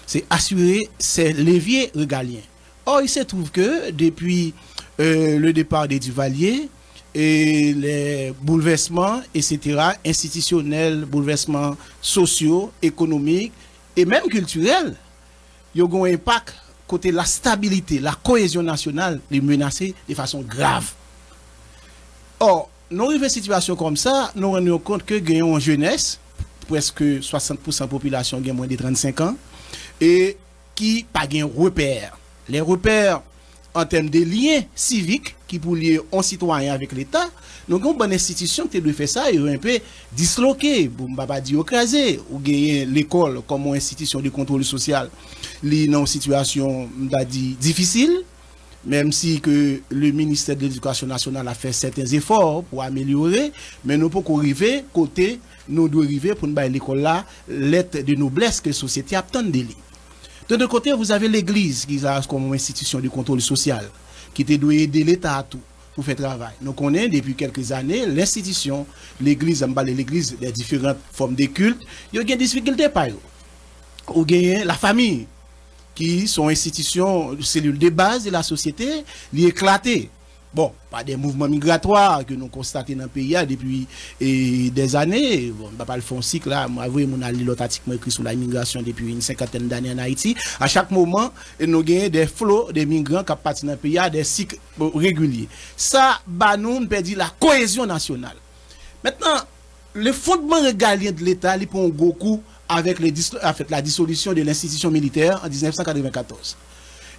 c'est assurer ces leviers régaliens. Or, il se trouve que depuis le départ des Duvalier et les bouleversements, etc., institutionnels, bouleversements sociaux, économiques et même culturels, ils ont un impact côté la stabilité, la cohésion nationale, les menacés de façon grave. Or, nous arrivons à une situation comme ça, nous nous rendons compte que nous avons une jeunesse, presque 60% de la population qui a moins de 35 ans, et qui n'a pas de repères. Les repères en termes de liens civiques qui pour lier un citoyen avec l'État, nous avons une bonne institution qui doit faire ça et un peu disloqué, pour ne pas dire écrasé, ou gagner l'école comme une institution de contrôle social, li dans une situation difficile, même si que le ministère de l'Éducation nationale a fait certains efforts pour améliorer, mais nous ne pouvons pas arriver côté, nous devons arriver pour nous faire l'école là, l'aide de noblesse que la société attend de lui. De l'autre côté, vous avez l'Église qui a comme institution de contrôle social, qui doit aider l'État à tout pour faire travail. Nous connaissons depuis quelques années l'institution, l'Église, l'église des différentes formes de culte, il y a des difficultés par eux. Ou bien la famille, qui sont institutions, cellules de base de la société, les éclatées. Bon, pas des mouvements migratoires que nous constatons dans le pays depuis des années. Bon, on va pas le faire un cycle là. Moi, vous mon ali l'autre article écrit sur l'immigration depuis une cinquantaine d'années en Haïti. À chaque moment, nous avons des flots de migrants qui partent dans le pays, des cycles réguliers. Ça, nous perdit la cohésion nationale. Maintenant, le fondement régalien de l'État, il prend un gros coup avec la dissolution de l'institution militaire en 1994.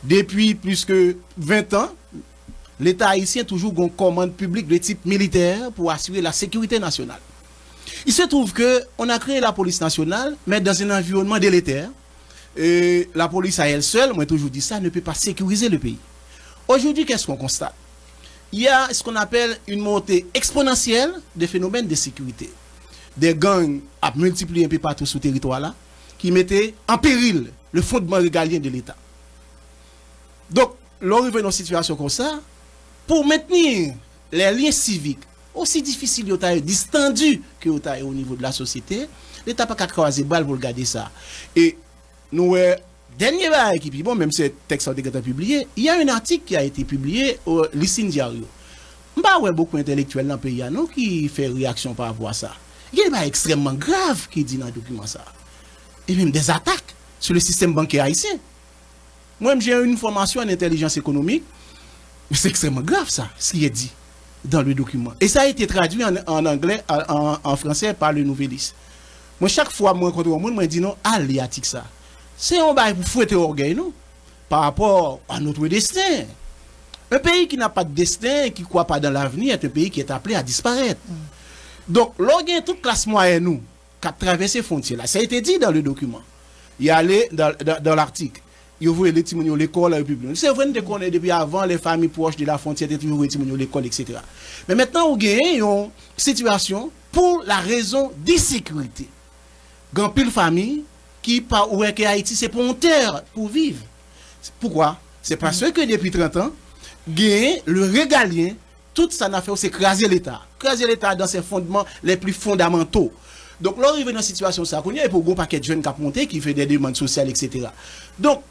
Depuis plus que 20 ans, l'État haïtien toujours une commande publique de type militaire pour assurer la sécurité nationale. Il se trouve qu'on a créé la police nationale, mais dans un environnement délétère. Et la police à elle seule, moi toujours dit ça, ne peut pas sécuriser le pays. Aujourd'hui, qu'est-ce qu'on constate? Il y a ce qu'on appelle une montée exponentielle des phénomènes de sécurité. Des gangs à multiplier un peu partout sur le territoire là, qui mettaient en péril le fondement régalien de l'État. Donc, l'on arrive dans une situation comme ça, pour maintenir les liens civiques, aussi difficiles et distendus que au niveau de la société, l'État n'a pas qu'à croiser balle pour regarder ça. Et nous, dernier bail qui bon, même si ce texte a été publié, il y a un article qui a été publié au Lissine Diario. Il y a beaucoup d'intellectuels dans le pays qui font réaction par rapport à ça. Il y a des choses extrêmement graves qui dit dans le document ça. Et même des attaques sur le système bancaire haïtien. Moi, j'ai une formation en intelligence économique. C'est extrêmement grave ça, ce qui est dit dans le document. Et ça a été traduit en anglais, en français par le Nouvelliste. Moi, chaque fois que je rencontre un monde, je dis non, allez, atique ça. C'est un bail pour fouetter orgueil, non? Par rapport à notre destin. Un pays qui n'a pas de destin, qui ne croit pas dans l'avenir, est un pays qui est appelé à disparaître. Donc, lorsqu'il y a toute classe moyenne, nous, qui a traversé les frontières, là, ça a été dit dans le document. Il y a allé dans l'article. Il ouvre les petits l'école, la République. C'est vrai qu'on est depuis avant, les familles proches de la frontière étaient toujours l'école, etc. Mais maintenant, on gagne une situation pour la raison d'insécurité. Grand pile famille qui par où est que Haïti c'est pour une terre pour vivre. Pourquoi? C'est parce que depuis 30 ans, gagne le régalien, tout ça n'a fait c'est écraser l'État. Écraser l'État dans ses fondements les plus fondamentaux. Donc là, on arrive dans une situation ça, il y a pour un paquet de jeunes qui monté, qui fait des demandes sociales, etc. Donc,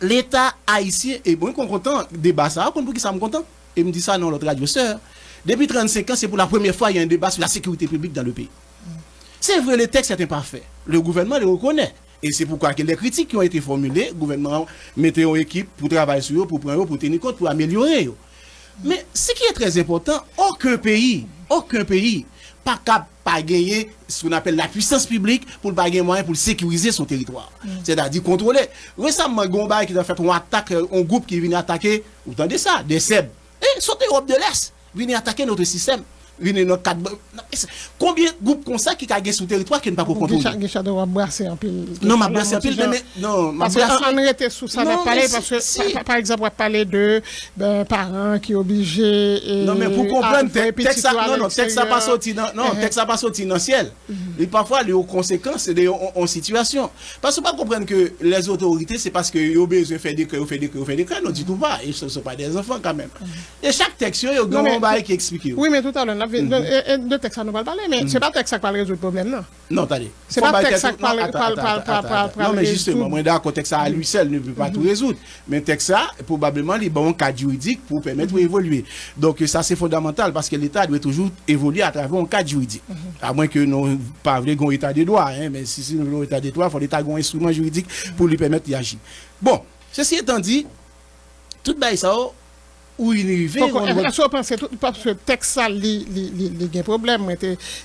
l'État haïtien, et bon, qu'on content, débat ça, pour qui ça me content. Et me dit ça dans l'autre radio sœur. Depuis 35 ans, c'est pour la première fois qu'il y a un débat sur la sécurité publique dans le pays. C'est vrai, le texte est imparfait. Le gouvernement le reconnaît. Et c'est pourquoi que les critiques qui ont été formulées, le gouvernement mettait une équipe pour travailler sur eux, pour prendre eux, pour tenir compte, pour améliorer. Mais ce qui est très important, aucun pays, pas capable de gagner ce qu'on appelle la puissance publique pour ne pas gagner moyen pour sécuriser son territoire. C'est-à-dire contrôler. Récemment, Gomba qui a fait une attaque, un groupe qui vient attaquer, vous entendez ça, des SEB. Et sauter Europe de l'Est, vient attaquer notre système. Combien de groupes comme ça qui ont sur le territoire qui ne pas pour contrôler? Non, ma brasse en pile, non, ma brasse. On était sous ça, on parler parce que, par exemple, on parler de parents qui sont obligés. Non, mais pour comprendre, texte ça pas sorti dans le ciel. Et parfois, les conséquences de en situation. Parce que pas comprendre que les autorités, c'est parce qu'ils ont besoin de faire des crédits, non, du tout pas. Et ce ne sont pas des enfants quand même. Et chaque texte, il y a un bail qui explique. Oui, mais tout à l'heure, de texte, ça nous va parler, mais c'est pas texte qui va résoudre le problème, non? Non, attendez. C'est pas texte qui va non, mais justement, moi, d'accord, texte à lui seul ne peut pas tout résoudre. Mais texte ça, probablement, il y a un cadre juridique pour permettre d'évoluer. Donc, ça, c'est fondamental parce que l'État doit toujours évoluer à travers un cadre juridique. À moins que nous pas un état de droit, mais si nous voulons un état de droit, il faut l'État ait un instrument juridique pour lui permettre d'agir. Bon, ceci étant dit, tout ça, où il arrive. Est-ce que vous pensez parce que le texte, il y a un problème.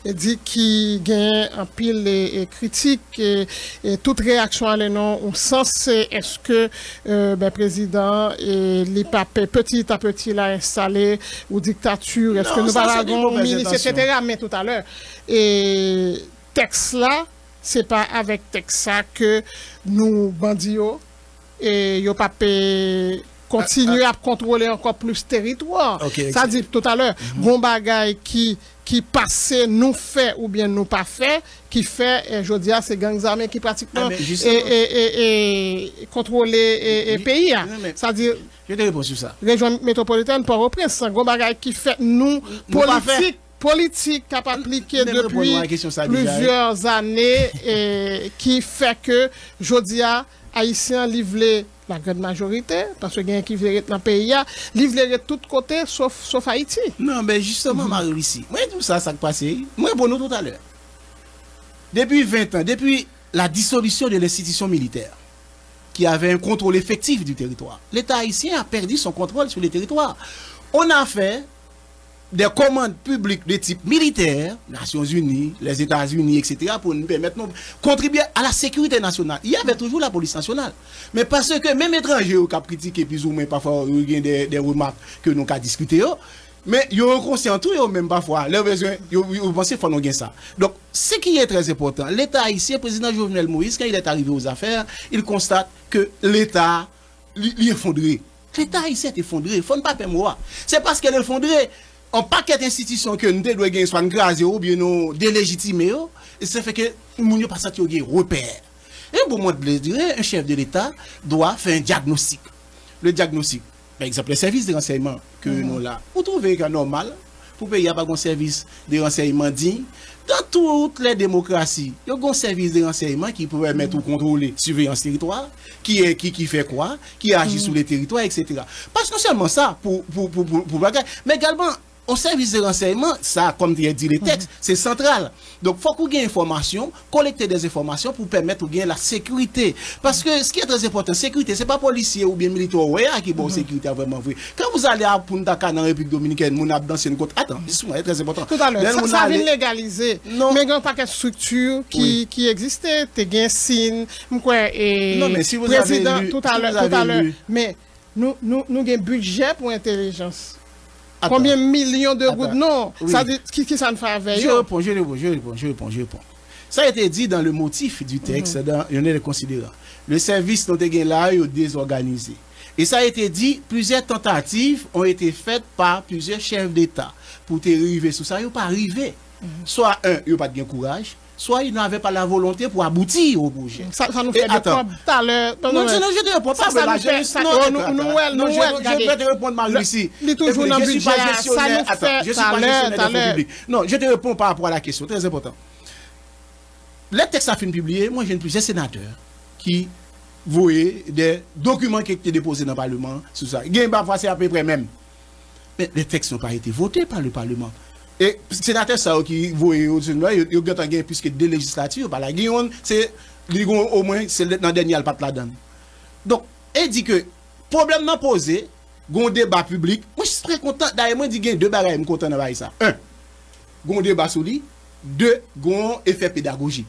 Il dit qu'il y a un pile de critiques et toute réaction à l'énon, au sens, est-ce que le président les papes petit à petit l'a installé ou dictature, est-ce que nous parlons ministre, etc. Mais tout à l'heure. Et texte là, c'est pas avec texte ça que nous, bandits, et yo papes continuer à contrôler encore plus territoire. Ça dit tout à l'heure, bon bagay qui passait nous fait ou bien nous pas fait, qui fait, je dis c'est gangs armés qui pratiquement contrôler pays. Ça dit, je te réponds sur ça. Région métropolitaine, Port-au-Prince, un gros bagay qui fait nous politique qui a appliqué depuis plusieurs années et qui fait que je dis Haïtiens livrent la grande majorité, parce que quelqu'un qui vient dans le pays, livrer de tous côtés, sauf Haïti. Non, mais justement, Marie-Lucie, moi, tout ça, ça passe. Moi, pour nous tout à l'heure. Depuis 20 ans, depuis la dissolution de l'institution militaire, qui avait un contrôle effectif du territoire, l'État haïtien a perdu son contrôle sur le territoire. On a fait des commandes publiques de type militaire, Nations Unies, les États-Unis, etc., pour nous permettre de contribuer à la sécurité nationale. Il y avait toujours la police nationale. Mais parce que même étrangers qui ont critiqué plus ou moins parfois, il y a des remarques que nous avons discutées, mais ils ont conscient tout, même parfois, leurs besoins, ils pensent qu'il faut nous gagner ça. Donc, ce qui est très important, l'État haïtien, le président Jovenel Moïse, quand il est arrivé aux affaires, il constate que l'État est effondré. L'État haïtien est effondré. Il ne faut pas faire moi. C'est parce qu'elle est effondrée. Un paquet d'institutions que nous devons gagner soit grâce ou bien nous délégitimer, et ça fait que nous ne pas sentir un repère. Et pour moi, un chef de l'État doit faire un diagnostic. Le diagnostic, par exemple, les services de renseignement que nous là, vous trouvez que normal, pour payer pas un service de renseignement digne. Dans toutes les démocraties, il y a un service de renseignement qui peut permettre de contrôler la surveillance territoire, qui fait quoi, qui agit sur les territoires, etc. Parce que non seulement ça, mais également, au service de renseignement, ça, comme tu as dit les textes, c'est central. Donc, il faut qu'on ait des informations, collecter des informations pour permettre de gagner la sécurité. Parce que ce qui est très important, sécurité, ce n'est pas policier ou bien militaire qui bon sécurité vraiment vrai. Quand vous allez à Punta Cana en République Dominicaine, vous avez dansé une côte. Attends, c'est très important. Tout à l'heure, ça vient légaliser. Non. Mais il y a un paquet de structures qui existaient. Tu as un signe. Non, mais si vous avez lu, tout à l'heure. Mais nous avons un budget pour l'intelligence. Attends. Combien de millions de routes? Non, oui. Ça dit, qui ça ne fait avec? Je réponds. Ça a été dit dans le motif du texte, il y en a les considérants. Le service dont est là est désorganisé. Et ça a été dit, plusieurs tentatives ont été faites par plusieurs chefs d'État pour te arriver sur ça, ils n'ont pas arrivé. Soit ils n'ont pas de courage, soit ils n'avaient pas la volonté pour aboutir au projet. Ça nous fait des problèmes tout à l'heure. Non, je te réponds pas. Je vais te répondre, Marie-Lucie. Il est toujours dans le budget. Ça nous fait je suis pas gestionnaire de fonds publics. Non, je te réponds par rapport à la question, très important. Les textes à fin publié, moi j'ai plusieurs sénateurs qui voyaient des documents qui étaient déposés dans le Parlement sur ça. Il y a parfois c'est à peu près même. Mais les textes n'ont pas été votés par le Parlement. Et sénateur ça qui voyait il y a plus que deux législatures par la Guillaume, c'est au moins c'est dans dernier pas là-dedans. Donc, il dit que problème n'a posé, gon débat public. Moi je suis très content d'ailleurs moi dit deux bagages me content dans ça. Un, gon débat sur lui, deux, gon effet pédagogique.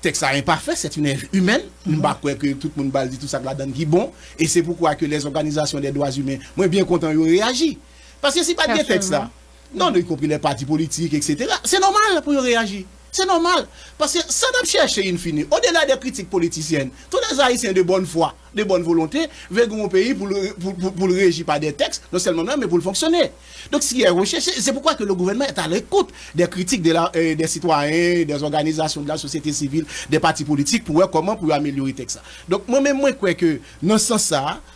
Texte ça imparfait, c'est une œuvre humaine, nous pas croire que tout le monde va dire tout ça là-dedans qui bon et c'est pourquoi que les organisations des droits humains, moi bien content ils réagissent. Parce que si pas de texte là, non, y compris les partis politiques, etc. C'est normal pour réagir. C'est normal. Parce que ça n'a pas cherché in fine. Au-delà des critiques politiciennes, tous les Haïtiens de bonne foi, de bonne volonté, veulent mon pays pour le régir par des textes, non seulement mais pour le fonctionner. Donc, ce qui est recherché, c'est pourquoi que le gouvernement est à l'écoute des critiques des citoyens, des organisations de la société civile, des partis politiques, pour voir comment pour améliorer le texte. Donc, moi-même, moi, je crois que dans ce sens,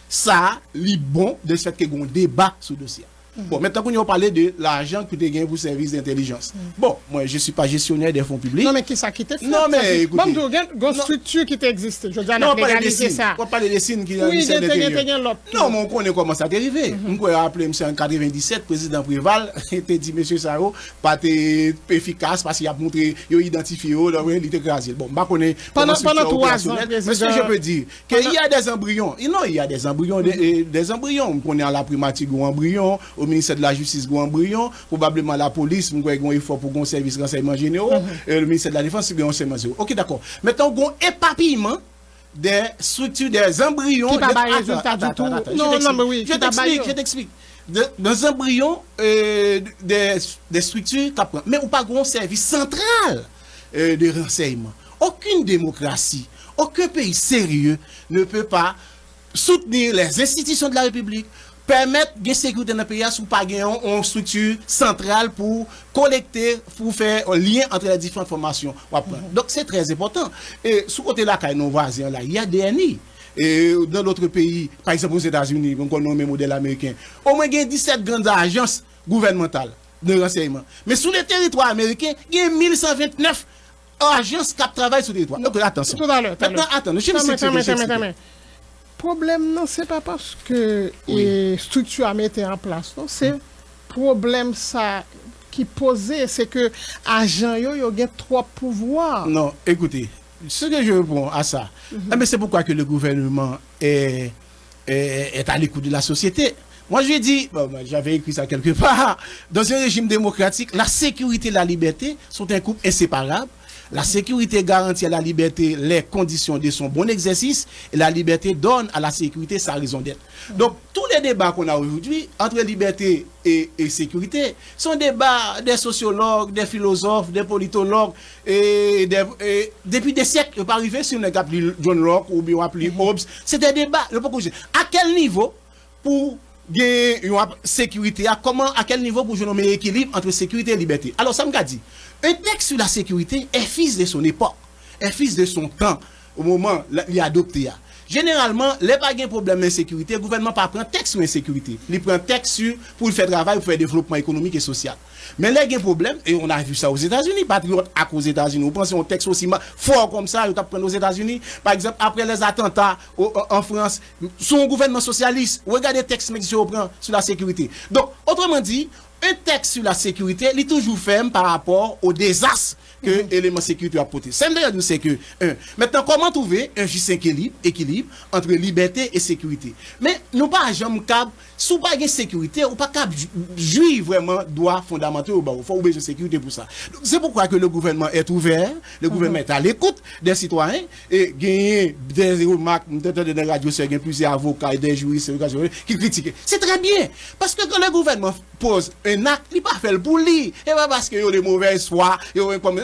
ça, c'est bon de ce fait qu'il y a un débat sur le dossier. Bon, maintenant qu'on a parlé de l'argent que tu gagné pour service d'intelligence. Bon, moi, je ne suis pas gestionnaire des fonds publics. Non, mais qui ça qui te fait? Non, mais écoutez. Bon, il y a une structure qui existe. Je dis, on non, a pas les légalisé signes. ça. Pas les signes qui Oui, ont l'autre. Non, mais on connaît comment ça est arrivé. On peut rappeler, M. en 97, président Préval, était dit, M. Sao, pas efficace parce qu'il a montré, il a identifié, il était écrasé. Bon, je connais pendant 3 ans. Mais ce que je peux dire, qu'il y a des embryons. Non, il y a des embryons, des embryons. On connaît à la primature, un embryon, au ministère de la Justice, un embryon, probablement la police, on a un effort pour un service de renseignement généraux, le ministère de la Défense, c'est un renseignement généraux. Ok, d'accord. Maintenant, on a un éparpillement des structures, des embryons. Qui n'a pas de résultat du tout. Non, mais oui, je t'explique. Dans embryons, des structures, mais on n'a pas un service central de renseignement. Aucune démocratie, aucun pays sérieux ne peut pas soutenir les institutions de la République, permettre de sécurité dans le pays sous pas une structure centrale pour collecter, pour faire un lien entre les différentes formations. Donc c'est très important. Et sous côté là, nos voisins là, il y a des DNI. Et dans d'autres pays, par exemple aux États-Unis, on connaît le modèle américain, au moins il y a 17 grandes agences gouvernementales de renseignement. Mais sous les territoires américains, il y a 1129 agences qui travaillent sur le territoire. Donc attention. Tout à l'heure. Maintenant, attends, je me problème, non, c'est pas parce que structure a mis en place, non, c'est problème ça qui posait, c'est que agent yo a trop pouvoir. Non, écoutez, ce que je réponds à ça, mais c'est pourquoi que le gouvernement est à l'écoute de la société. Moi, je dis, j'avais écrit ça quelque part, dans un régime démocratique, la sécurité et la liberté sont un couple inséparable. La sécurité garantit à la liberté les conditions de son bon exercice et la liberté donne à la sécurité sa raison d'être. Donc, tous les débats qu'on a aujourd'hui entre liberté et sécurité sont des débats des sociologues, des philosophes, des politologues et depuis des siècles, il n'est pas arrivé si on a appelé John Locke ou bien appelé Hobbes. C'est des débats. À quel niveau pour gagner une sécurité, à quel niveau pour jouer un équilibre entre sécurité et liberté? Alors, ça me dit, un texte sur la sécurité est fils de son époque, est fils de son temps, au moment où il a adopté. Généralement, les pas de problème d'insécurité, le gouvernement pas prend texte sur l'insécurité. Il prend texte pour faire travail, pour faire développement économique et social. Mais là, il y a un problème, et on a vu ça aux États-Unis, patriotes aux États-Unis. Vous pensez un texte aussi fort comme ça, vous prendre aux États-Unis. Par exemple, après les attentats en France, son gouvernement socialiste, regardez le texte que je prend sur la sécurité. Donc, autrement dit, un texte sur la sécurité, il est toujours ferme par rapport au désastre que l'élément sécurité a porté. C'est c'est que, maintenant, comment trouver un juste équilibre entre liberté et sécurité? Mais nous pas jamais capable, sous pas de sécurité, ou pas capable jouir vraiment droits fondamentaux, il faut obliger de sécurité pour ça. C'est pourquoi que le gouvernement est ouvert, le gouvernement est à l'écoute des citoyens, et gagner des remarques, dans la radio, il y a plusieurs avocats et des juristes qui critiquent. C'est très bien, parce que quand le gouvernement pose un acte, il n'est pas fait pour lui, et pas parce qu'il y a des mauvaises foi,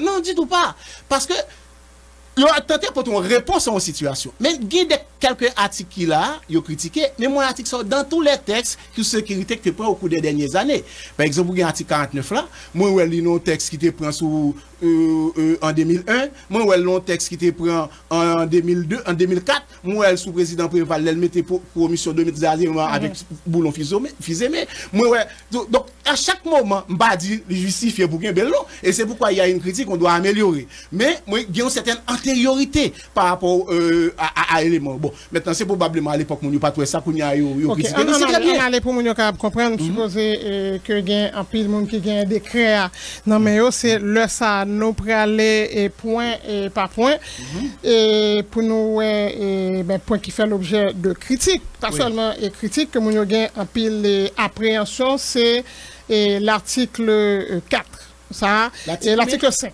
non, du tout pas. Parce que il a tenté pour une réponse à une situation. Mais il y a quelques articles qui là, il a critiqué, mais mon article sont dans tous les textes de sécurité que tu prends au cours des dernières années. Par exemple, il y a l'article 49 là, moi, il y a un texte qui te prend en 2001, moi, il y a un texte qui te prend en 2002, en 2004, moi, sous président Préval, elle mettait promission 2010 avec boulon fisémé. Moi, donc, à chaque moment, je ne dis pas justifier pour bien bel long, et c'est pourquoi il y a une critique qu'on doit améliorer. Mais, moi, il y a une certaine antériorité par rapport à l'élément. Bon, maintenant, c'est probablement à l'époque, on n'a pas trouvé ça, qu'on y a critiqué. On allait pour nous comprendre, supposer que il y a un pile de monde qui a des créas. Non, mais c'est le ça, nous aller point par point, et pour nous, point qui fait l'objet de critiques. Pas seulement critique, que nous avons un pile appréhension, c'est l'article 4. Ça, l'article 5,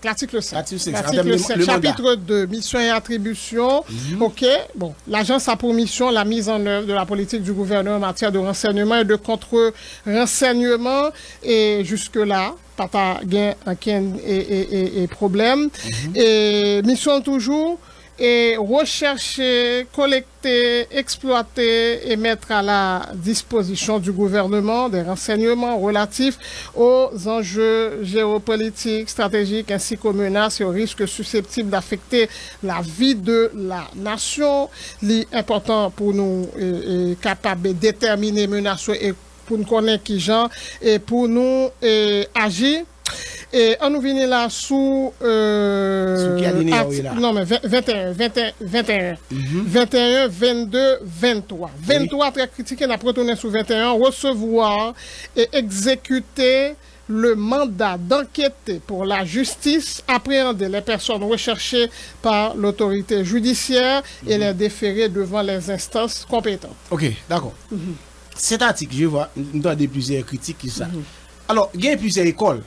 chapitre 2, mission et attribution. Ok, bon, l'agence a pour mission la mise en œuvre de la politique du gouvernement en matière de renseignement et de contre-renseignement, et jusque-là, pas de problème. Et mission toujours, et rechercher, collecter, exploiter et mettre à la disposition du gouvernement des renseignements relatifs aux enjeux géopolitiques, stratégiques ainsi qu'aux menaces et aux risques susceptibles d'affecter la vie de la nation. L'important pour nous capables de déterminer menaces et pour nous connaître qui gens et pour nous agir. Et on nous vient là sous non mais 21 21 22 23 23 très critiqué n'a retourné sous 21 recevoir et exécuter le mandat d'enquêter pour la justice, appréhender les personnes recherchées par l'autorité judiciaire et les déférer devant les instances compétentes. OK, d'accord. Cet article, je vois, nous avons plusieurs critiques qui ça. Alors, il y a plusieurs écoles.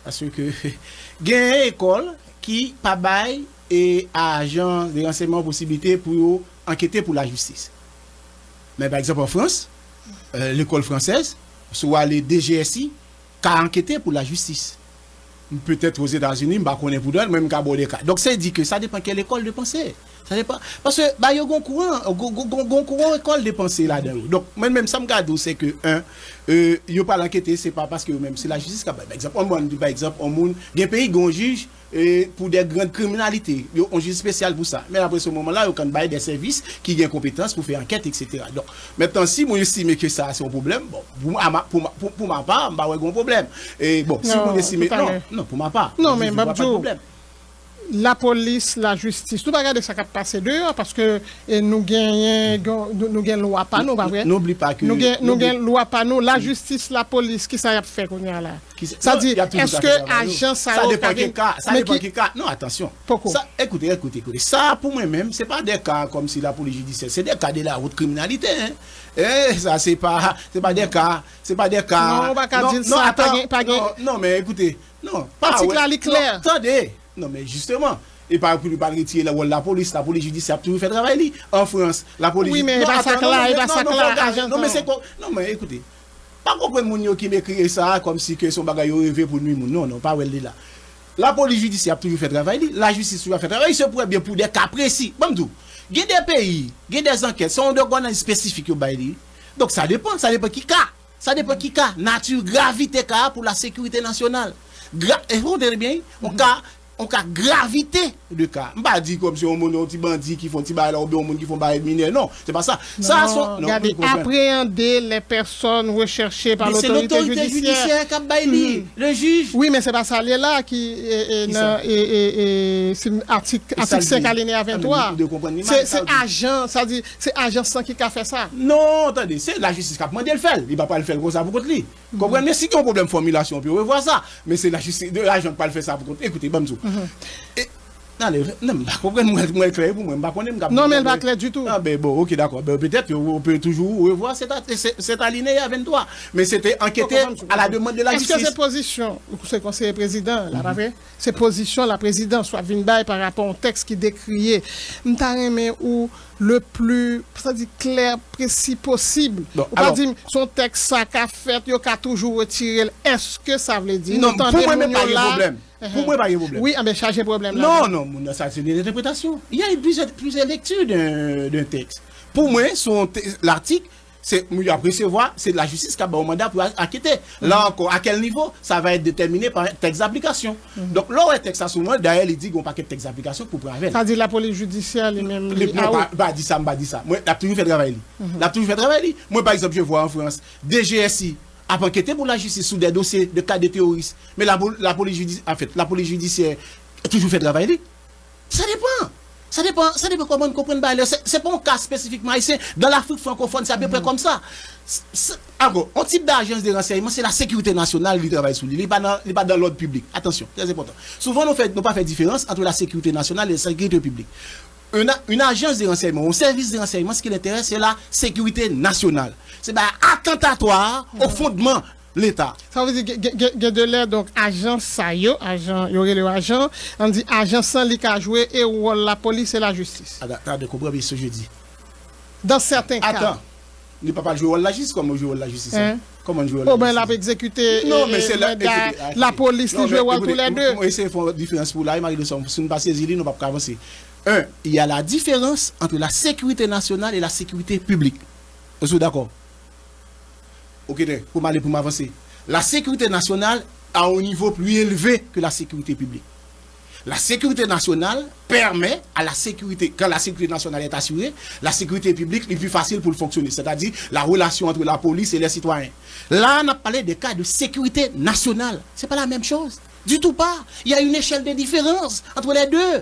Parce que il y a une école qui pas bail et agent de renseignement possibilité pour enquêter pour la justice. Mais par exemple en France, l'école française, soit les DGSI, qui a enquêté pour la justice. Peut-être aux États-Unis, je ne connais pas pour d'autres, même qu'à des cas. Donc ça dit que ça dépend de quelle école de pensée. Ça dépend. Parce que il y a un courant école de pensée là-dedans. Donc même ça me garde c'est que il n'y a pas l'enquêter, c'est pas parce que même c'est la justice qui a par exemple il y a un pays qui a un juge pour des grandes criminalités, il y a un juge spécial pour ça. Mais après ce moment-là, il y a des services qui ont compétence pour faire enquête, etc. Donc maintenant, si moi estime que ça c'est un problème, bon, pour ma part, je n'ai pas de problème. Et bon, si vous estimez non, pour ma part, non, mais pas de problème. La police, la justice, tout regarder ça qui passe dehors parce que nous gagnons loi pas nous, pas vrai? N'oublie pas que nous gagnons loi pas nous, la justice, la police, qui ça y a fait qu'on y a là? Ça dit, est-ce que agent ça dépend quel cas, ça dépend quel cas. Non, attention. Pourquoi? Ça, écoutez. Ça pour moi-même, c'est pas des cas comme si la police judiciaire, c'est des cas de la haute criminalité. Ça c'est pas des cas, Non, on va pas dire ça, non, mais écoutez, non, pas clair. Attendez. Non, mais justement, et par exemple, pas retirer la police judiciaire a toujours fait travail en France. La police. Oui, mais il va ça clair, non, mais c'est quoi? Non, mais écoutez, pas comprendre mon qui m'écrit ça comme si que son bagage rêvé pour nous. Non, pas où elle est là. La police judiciaire a toujours fait travail, la justice toujours fait travail, se pourrait bien pour des cas précis. Bon, il y a des pays, il y a des enquêtes, sont de gouvernements spécifiques au bail. Donc ça dépend qui cas. Ça dépend qui cas. Nature, gravité cas pour la sécurité nationale. Et vous entendez bien, on cas gravité de cas. On pas dire comme si on a des bandits qui font des bails ou bien qui font des mineurs. Non, c'est pas ça. Ça regardez, appréhender les personnes recherchées par l'autorité judiciaire qui bail le juge. Oui, mais c'est pas ça là qui c'est article 5 alinéa 23. C'est agent, ça dit c'est agent sans qui a fait ça. Non, attendez, c'est la justice qui a demandé le faire. Il va pas le faire comme ça pour contre lui. Comprenez, mais si il y a un problème de formulation, on peut revoir ça, mais c'est la justice l'agent qui pas le faire ça pour contre. Écoutez, Bamzou. Non, mais elle va clair du tout. Ah ben bon, ok, d'accord. Ben, peut-être on peut toujours revoir cet alinéa 23. Mais c'était enquêté à la demande de la justice. Est-ce que ces positions, le conseiller président, ces positions, la présidence, soit Vinbaï par rapport au texte qui décriait, ou le plus clair, précis possible. Bon, on va dire son texte, ça qu'a fait, il a toujours retiré. Est-ce que ça veut dire? Non, pour moi, même pas de problème. Pour moi, pas de problème. Oui, mais chargé problème. Non, ça c'est une interprétation. Il y a plusieurs lectures d'un texte. Pour moi, l'article, c'est c'est la justice qui a un mandat pour enquêter. Là encore, à quel niveau, ça va être déterminé par un texte d'application. Donc, là où est texte à ce moment, d'ailleurs, il dit qu'on pas de texte d'application pour prendre avec. Ça dit la police judiciaire, lui-même. Pas dit ça. Moi, il a toujours fait travail. Moi, par exemple, je vois en France, DGSI a enquêté pour la justice sur des dossiers de cas de terroristes. Mais la police judiciaire a toujours fait travail. Ça dépend comment on comprend. C'est pas un cas spécifiquement ici. Dans l'Afrique francophone, c'est à peu près comme ça. Alors, un type d'agence de renseignement, c'est la sécurité nationale qui travaille sur lui. Il n'est pas dans l'ordre public. Attention, très important. Souvent, nous n'avons pas fait différence entre la sécurité nationale et la sécurité publique. Une agence de renseignement, un service de renseignement, ce qui l'intéresse, c'est la sécurité nationale. C'est attentatoire au fondement de l'État. Ça veut dire que de l'air, donc, agent ça y aurait le agent, on dit agent sans li ka jouer et la police et la justice. Attends, comprends ce que je dis. Dans certains cas. Attends, il ne peut pas jouer la justice comme on joue la justice. Comment jouer la justice? Oh, ben, la exécuter. Non, mais c'est la police, il joue tous les deux. Moi, essayer de faire une différence pour là, il m'a dit, si nous ne pas saisir, nous ne pouvons pas avancer. Il y a la différence entre la sécurité nationale et la sécurité publique. Vous êtes d'accord? Ok, pour m'avancer. La sécurité nationale a un niveau plus élevé que la sécurité publique. La sécurité nationale permet à la sécurité, quand la sécurité nationale est assurée, la sécurité publique est plus facile pour fonctionner, c'est-à-dire la relation entre la police et les citoyens. Là, on a parlé des cas de sécurité nationale. C'est pas la même chose. Du tout pas. Il y a une échelle de différence entre les deux.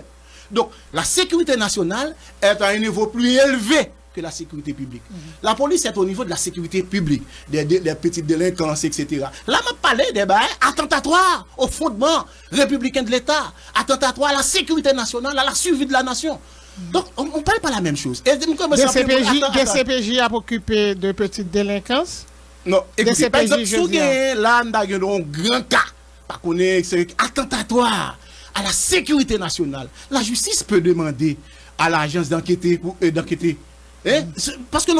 Donc, la sécurité nationale est à un niveau plus élevé que la sécurité publique. La police est au niveau de la sécurité publique, des petites délinquances, etc. Là, on parle des bails attentatoires au fondement républicain de l'État, attentatoires à la sécurité nationale, à la survie de la nation. Donc, on ne parle pas la même chose. Et des CPJ à occuper de petites délinquances? Non, écoutez, par exemple, si vous avez là, un grand cas, par contre, c'est attentatoire à la sécurité nationale, la justice peut demander à l'agence d'enquêter. Parce que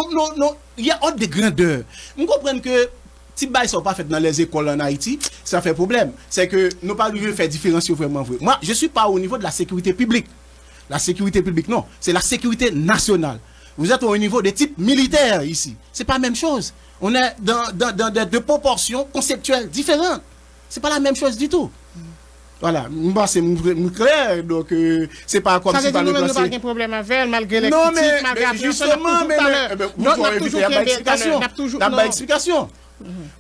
il y a autre de grandeur. Vous comprenez que si les ne sont pas faits dans les écoles en Haïti, ça fait problème. C'est que nous pas arriver à faire différencier vraiment vrai. Moi, je ne suis pas au niveau de la sécurité publique. La sécurité publique, non. C'est la sécurité nationale. Vous êtes au niveau des types militaires ici. Ce n'est pas la même chose. On est dans des proportions conceptuelles différentes. Ce n'est pas la même chose du tout. Voilà, c'est clair, donc c'est pas comme ça si veut dire nous n'avons pas de problème avec elle, malgré les critiques, malgré justement, nous avons toujours explication.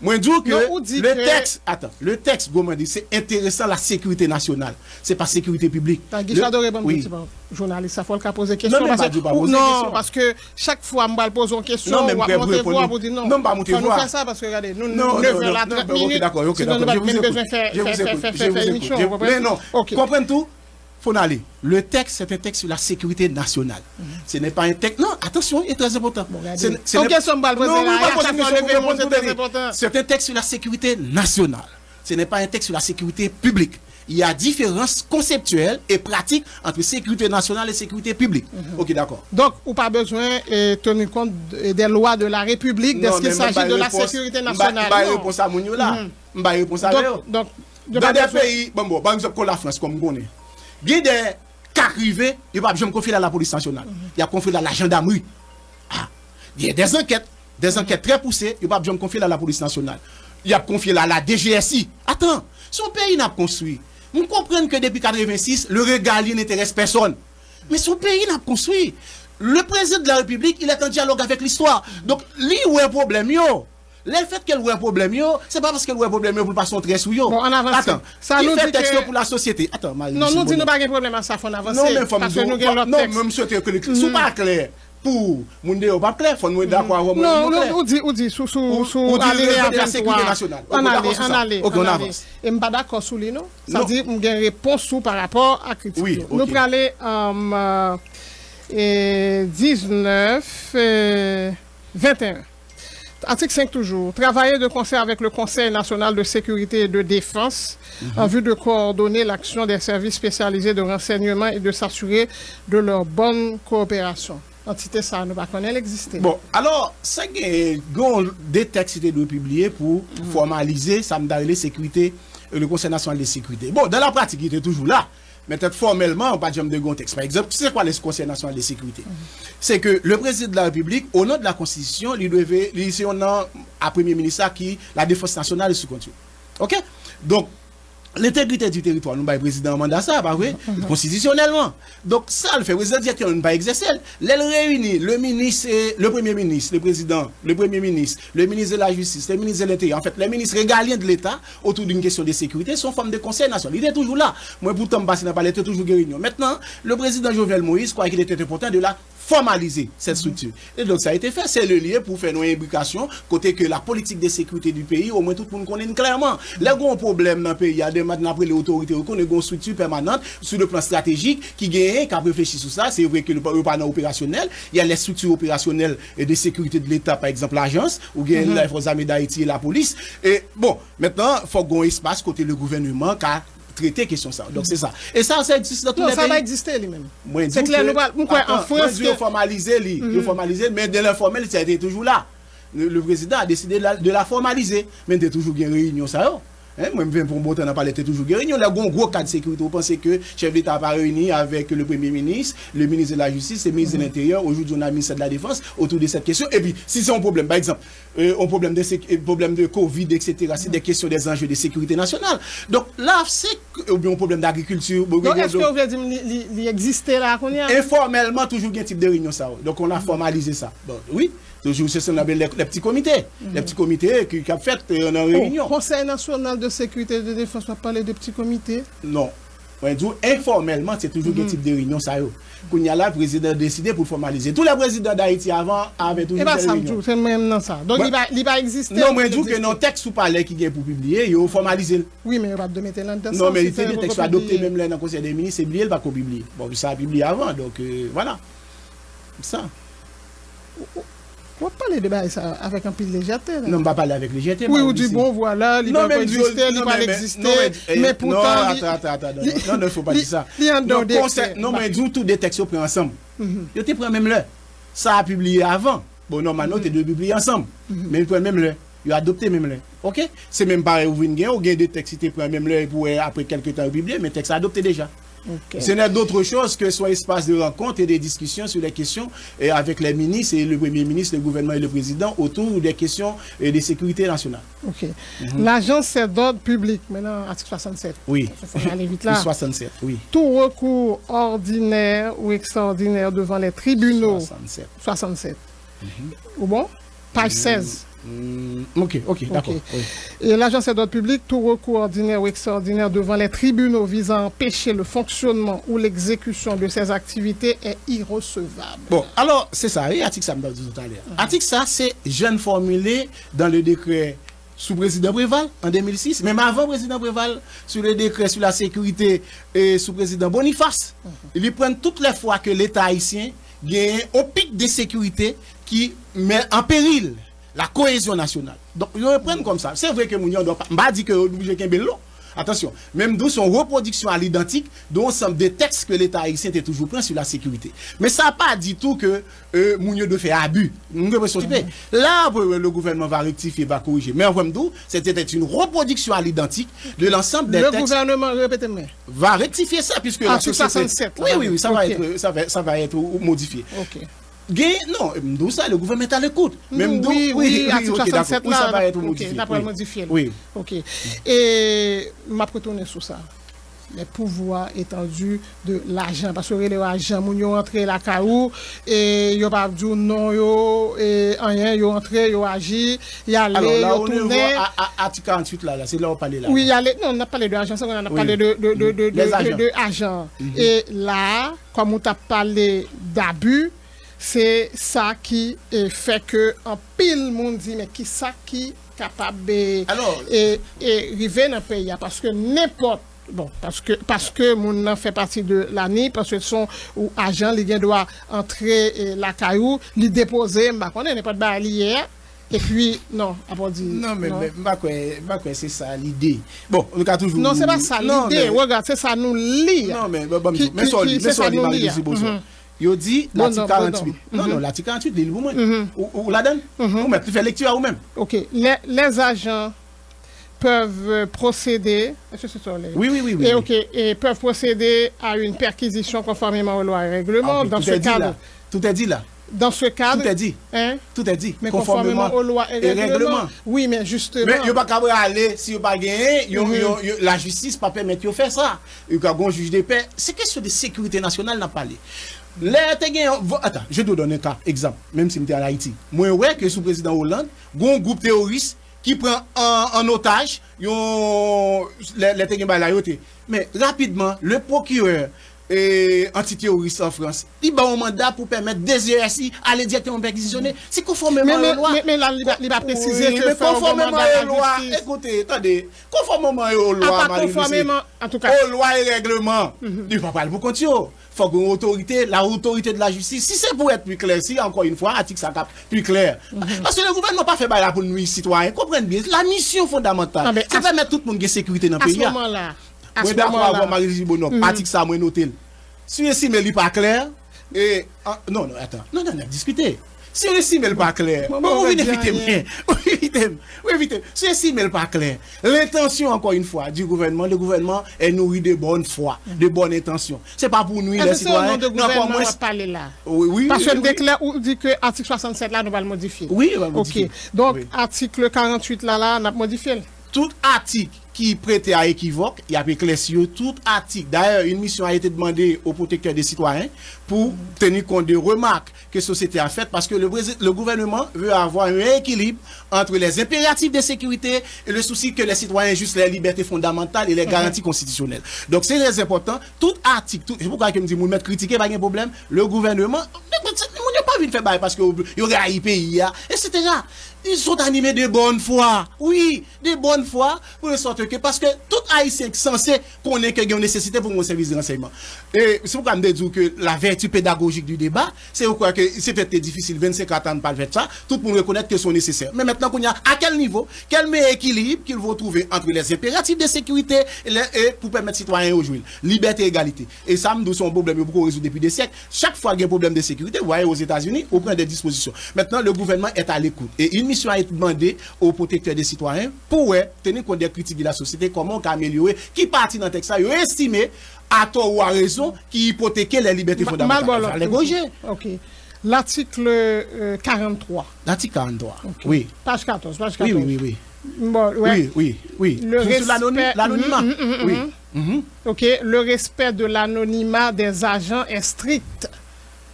Moi, je dis que le texte, attends, le texte, c'est intéressant la sécurité nationale. C'est pas sécurité publique. Oui. Journaliste, ça faut le poser question. Non, parce que chaque fois, je me pose une question, on va monter voir, vous dites non. Non, pas monter voir. Nous faire ça parce que regardez, nous 9h30 minutes. D'accord. Je vous écoute. Mais non, comprenez tout. Faut aller. Le texte, c'est un texte sur la sécurité nationale. Ce n'est pas un texte. Non, attention, il est très important. C'est un texte sur la sécurité nationale. Ce n'est pas un texte sur la sécurité publique. Il y a différence conceptuelle et pratique entre sécurité nationale et sécurité publique. Ok, d'accord. Donc, ou pas besoin de tenir compte des lois de la République, de ce qu'il s'agit de la sécurité nationale. Je vais répondre à Mounio là. Je vais répondre à donc, dans des pays, par exemple, comme la France, comme on connaît. Il y a des cas privés, il n'y a pas de confier à la police nationale. Il y a confié à la gendarmerie. Il y a des enquêtes très poussées, il n'y a pas de confier à la police nationale. Il y a confié à la DGSI. Attends, son pays n'a pas construit. Vous comprenez que depuis 1986, le régalien n'intéresse personne. Mais son pays n'a pas construit. Le président de la République, il est en dialogue avec l'histoire. Donc, lui, où est le problème, yo? Le fait qu'elle ait un problème, c'est pas parce qu'elle a un problème pour passer son très sous yo. Bon, on avance. Attends, ça nous fait texte pour la société. Attends, non, nous disons pas de problème à ça, faut avancer. Non, mais parce que nous avons l'autre texte. Non, monsieur, c'est pas clair. Pour mon pas clair, faut nous d'accord. Non, on dit sous la sécurité nationale. On allait. On avance. Et pas d'accord sous lui, non? Ça dit on a une réponse sous par rapport à critique. Oui, nous allons aller en 19 21. Article 5 toujours. Travailler de concert avec le Conseil national de sécurité et de défense en vue de coordonner l'action des services spécialisés de renseignement et de s'assurer de leur bonne coopération. Entité ça, nous ne connaissons pas l'exister. Bon, alors, ça des textes de publier pour formaliser ça me sécurité le Conseil national de sécurité. Bon, dans la pratique, il était toujours là. Mais peut-être formellement, on pas de bon texte. Par exemple, c'est quoi le Conseil national de sécurité? C'est que le président de la République, au nom de la Constitution, il devait, c'est un nom à Premier ministre qui la défense nationale est sous contrôle. OK? Donc, l'intégrité du territoire, nous, le président mandat ça, pas vrai? Constitutionnellement. Donc, ça, le fait, le président dit qu'il n'a pas exercé. Elle réunit le ministre, le premier ministre, le président, le premier ministre, le ministre de la Justice, le ministre de l'Intérieur. En fait, les ministres régaliens de l'État, autour d'une question de sécurité, sont forme de conseil national. Il est toujours là. Moi, pourtant, je n'a pas été toujours réunion. Maintenant, le président Jovenel Moïse croit qu'il était important de la formaliser cette structure. Et donc, ça a été fait. C'est le lieu pour faire nos imbrications, côté que la politique de sécurité du pays, au moins tout le monde connaît clairement. Les gros problèmes dans le pays, il y a des maintenant après les autorités, on a une structure permanente sur le plan stratégique qui gagne, qui a réfléchi sur ça. C'est vrai que le panneau opérationnel, il y a les structures opérationnelles de sécurité de l'État, par exemple l'agence, ou bien les forces armées d'Haïti et la police. Et bon, maintenant, il faut qu'on espace côté le gouvernement qui a traité question ça. Donc c'est ça. Et ça existe dans tous les pays. Non, ça va exister lui-même. C'est clair, nous en France, il faut formaliser, mais de l'informel, ça a été toujours là. Le président a décidé de la formaliser, mais il y a toujours une réunion ça. Moi, je viens pour mon temps, on a parlé toujours de réunion. Il y a un gros cas de sécurité. Vous pensez que le chef d'État va réunir avec le Premier ministre, le ministre de la Justice, le ministre de l'Intérieur, aujourd'hui on a le ministre de la Défense autour de cette question. Et puis, si c'est un problème, par exemple, un problème de Covid, etc., c'est des questions des enjeux de sécurité nationale. Donc là, c'est ou bien un problème d'agriculture. Donc, est-ce que vous voulez dire qu'il existait là qu'on y a? Informellement, toujours un type de réunion, ça. Donc, on a formalisé ça. Bon, oui, toujours, c'est ce qu'on appelle les petits comités. Les petits comités qui ont fait en réunion. Conseil national de sécurité et de défense, on va parler de petits comités? Non. Informellement, c'est toujours un type de réunion, ça. Quand il y a là, le président a décidé pour formaliser. Tous les présidents d'Haïti avant avaient toujours des réunions. C'est même dans ça. Donc, il va exister. Non, mais je dis que dans le texte ou palais qui est pour publier, il faut formaliser. Oui, mais il va de mettre là-dedans. Non, mais il fait des textes adoptés même là dans le Conseil des ministres, c'est oublié, il va pas publier. Bon, ça a publié avant, donc voilà. Ça. On va parler de ça avec un pile légèreté. Non, on va parler avec légèreté. Oui, on dit bon, voilà, il va pas exister, il va exister, mais pourtant... Non, attends, non, il ne faut pas dire ça. Non, mais tous des textes pris ensemble. Ils te prennent même l'heure. Ça a publié avant. Bon, normalement, tu dois publier ensemble. Mais ils prennent même l'heure. Ils ont adopté même l'heure. Ok? C'est même pareil, ou gain des textes, ils te prennent même l'heure pour après quelques temps publier, mais texte adopté déjà. Okay. Ce n'est d'autre chose que soit espace de rencontre et des discussions sur les questions et avec les ministres et le Premier ministre, le gouvernement et le président autour des questions de sécurité nationale. Ok. L'agence d'ordre public, maintenant, article 67. Oui. Ça va aller vite là. 67, oui. Tout recours ordinaire ou extraordinaire devant les tribunaux. 67. Ou bon? Page 16. Ok, d'accord. Okay. Oui. Et l'agence d'ordre public, tout recours ordinaire ou extraordinaire devant les tribunaux visant à empêcher le fonctionnement ou l'exécution de ces activités est irrecevable. Bon, alors, c'est ça, l'article ça me dit tout à l'heure. L'article ça, c'est jeune formulé dans le décret sous président Préval en 2006, même avant président Préval, sur le décret sur la sécurité et sous président Boniface. Ils prennent toutes les fois que l'État haïtien gagne un pic de sécurité qui met en péril la cohésion nationale. Donc, ils reprennent comme ça. C'est vrai que Mounion doit pas dire que obligé qu'un bello. Attention, même d'où son reproduction à l'identique, dont ensemble des textes que l'État haïtien était toujours pris sur la sécurité. Mais ça n'a pas dit tout que Mounion doit faire abus. Là, le gouvernement va rectifier, va corriger. Mais en même temps, c'était une reproduction à l'identique de l'ensemble des textes. Le gouvernement, répétez-moi, va rectifier ça, puisque la société... 67. Oui, ça va être modifié. Ok. Non, d'où ça, le gouvernement est à l'écoute. Même d'où, oui, ça va être modifié. D'après modifié. Oui. Ok. Et m'a retourné sur ça. Les pouvoirs étendus de l'argent. Parce que les agents, ils ont entré la caillou, et ils n'ont pas dit non, et rien, ils ont entré, ils ont agi, ils ont allé, ils ont tourné. Article 48, là, c'est là où on parlait là. Oui, non, on a parlé de agents, on a parlé de agents. Et là, comme on a parlé d'abus, c'est ça qui fait que en pile monde dit mais qui ça qui capable et river dans le pays parce que n'importe parce que mon fait partie de l'année parce que son ou agent les doit entrer la caillou li déposer bah connaît n'importe pas hier et puis non après dit non mais c'est ça l'idée bon on a toujours non c'est pas ça l'idée regarde c'est ça nous lit non mais ça nous lit il dit l'article 48. Non, l'article 48, il vous ou la donne. Ou tu fais lecture à vous-même. Ok. Les agents peuvent procéder. Est-ce que c'est ça? Oui. Et ok. Et peuvent procéder à une perquisition conformément aux lois et règlements. Dans ce cadre. Tout est dit là. Dans ce cadre. Tout est dit. Hein? Tout est dit. Mais conformément aux lois et règlements. Oui, mais justement. Mais il n'y a pas qu'à aller, si vous pas gagné, la justice ne peut pas permettre de faire ça. Il y a un juge de paix. C'est question de sécurité nationale, n'a pas parlé. Attends, je te donne un cas, exemple, même si je suis en Haïti. Moi, ouais, que sous président Hollande, il y a un groupe terroriste qui prend en otage les Téguins. Mais rapidement, le procureur antiterroriste en France, il a un mandat pour permettre des ESI à aller directement perquisitionner. C'est conformément à la loi. Mais là, il va préciser que conformément à la loi. Écoutez, attendez, conformément aux lois, en tout cas, aux lois et règlements, il ne va pas le pour continuer. Il faut que l'autorité de la justice, si c'est pour être plus clair, si encore une fois, article 50 plus clair. Parce que le gouvernement n'a pas fait bail pour nous, citoyens. Comprenez bien, la mission fondamentale, c'est permettre tout le monde de sécurité dans le pays. À ce moment-là. Moi, d'accord avec Marie-Louise Bonhomme, article ça, moi, noté. Si le signe n'est pas clair, non, attends, non, discutez. Si le signe n'est pas clair, vous évitez. Si le signe n'est pas clair, l'intention, encore une fois, du gouvernement, le gouvernement est nourri de bonne foi, de bonnes intentions. C'est pas pour nous, les citoyens. Non, on va parler là. Oui. Parce que déclare ou dit que l'article 67 là, nous allons le modifier. Oui, on va le modifier. Ok. Donc, article 48 là, on a modifié. Tout article qui prêtait à équivoque, il y a éclairci tout article. D'ailleurs, une mission a été demandée aux protecteurs des citoyens pour tenir compte des remarques que la société a faites parce que le gouvernement veut avoir un équilibre entre les impératifs de sécurité et le souci que les citoyens aient juste les libertés fondamentales et les garanties constitutionnelles. Donc c'est très important. Tout article, c'est pourquoi je me dis, vous mettre critiquer, pas de problème. Le gouvernement, on n'a pas envie de faire parce qu'il y aurait un pays, etc. Ils sont animés de bonne foi. Oui, de bonne foi, pour de sorte que, parce que tout haïtien est censé connaître qu'il y a une nécessité pour mon service de renseignement. Et c'est pourquoi je me dis que la vertu pédagogique du débat, c'est pourquoi que c'est peut-être difficile, 25 ans de pas faire ça, tout pour reconnaître que c'est nécessaire. Mais maintenant qu'on y a à quel niveau, quel meilleur équilibre qu'il faut trouver entre les impératifs de sécurité et pour permettre aux citoyens de jouer. Liberté et égalité. Et ça, nous sommes un problème beaucoup résoudre depuis des siècles. Chaque fois qu'il y a un problème de sécurité, vous voyez, aux États-Unis, on prend des dispositions. Maintenant, le gouvernement est à l'écoute. Et une mission a été demandée aux protecteurs des citoyens pour tenir compte des critiques de la société, comment on peut améliorer, qui partit dans le texte, ils ont estimé, à tort ou à raison, qui hypothéquait les libertés fondamentales. Ok. L'article 43. L'article 43. Okay. Oui. Page 14. Page 14. Oui. Bon, ouais. Oui. Le respect... L'anonymat. Oui. Ok. Le respect de l'anonymat des agents est strict.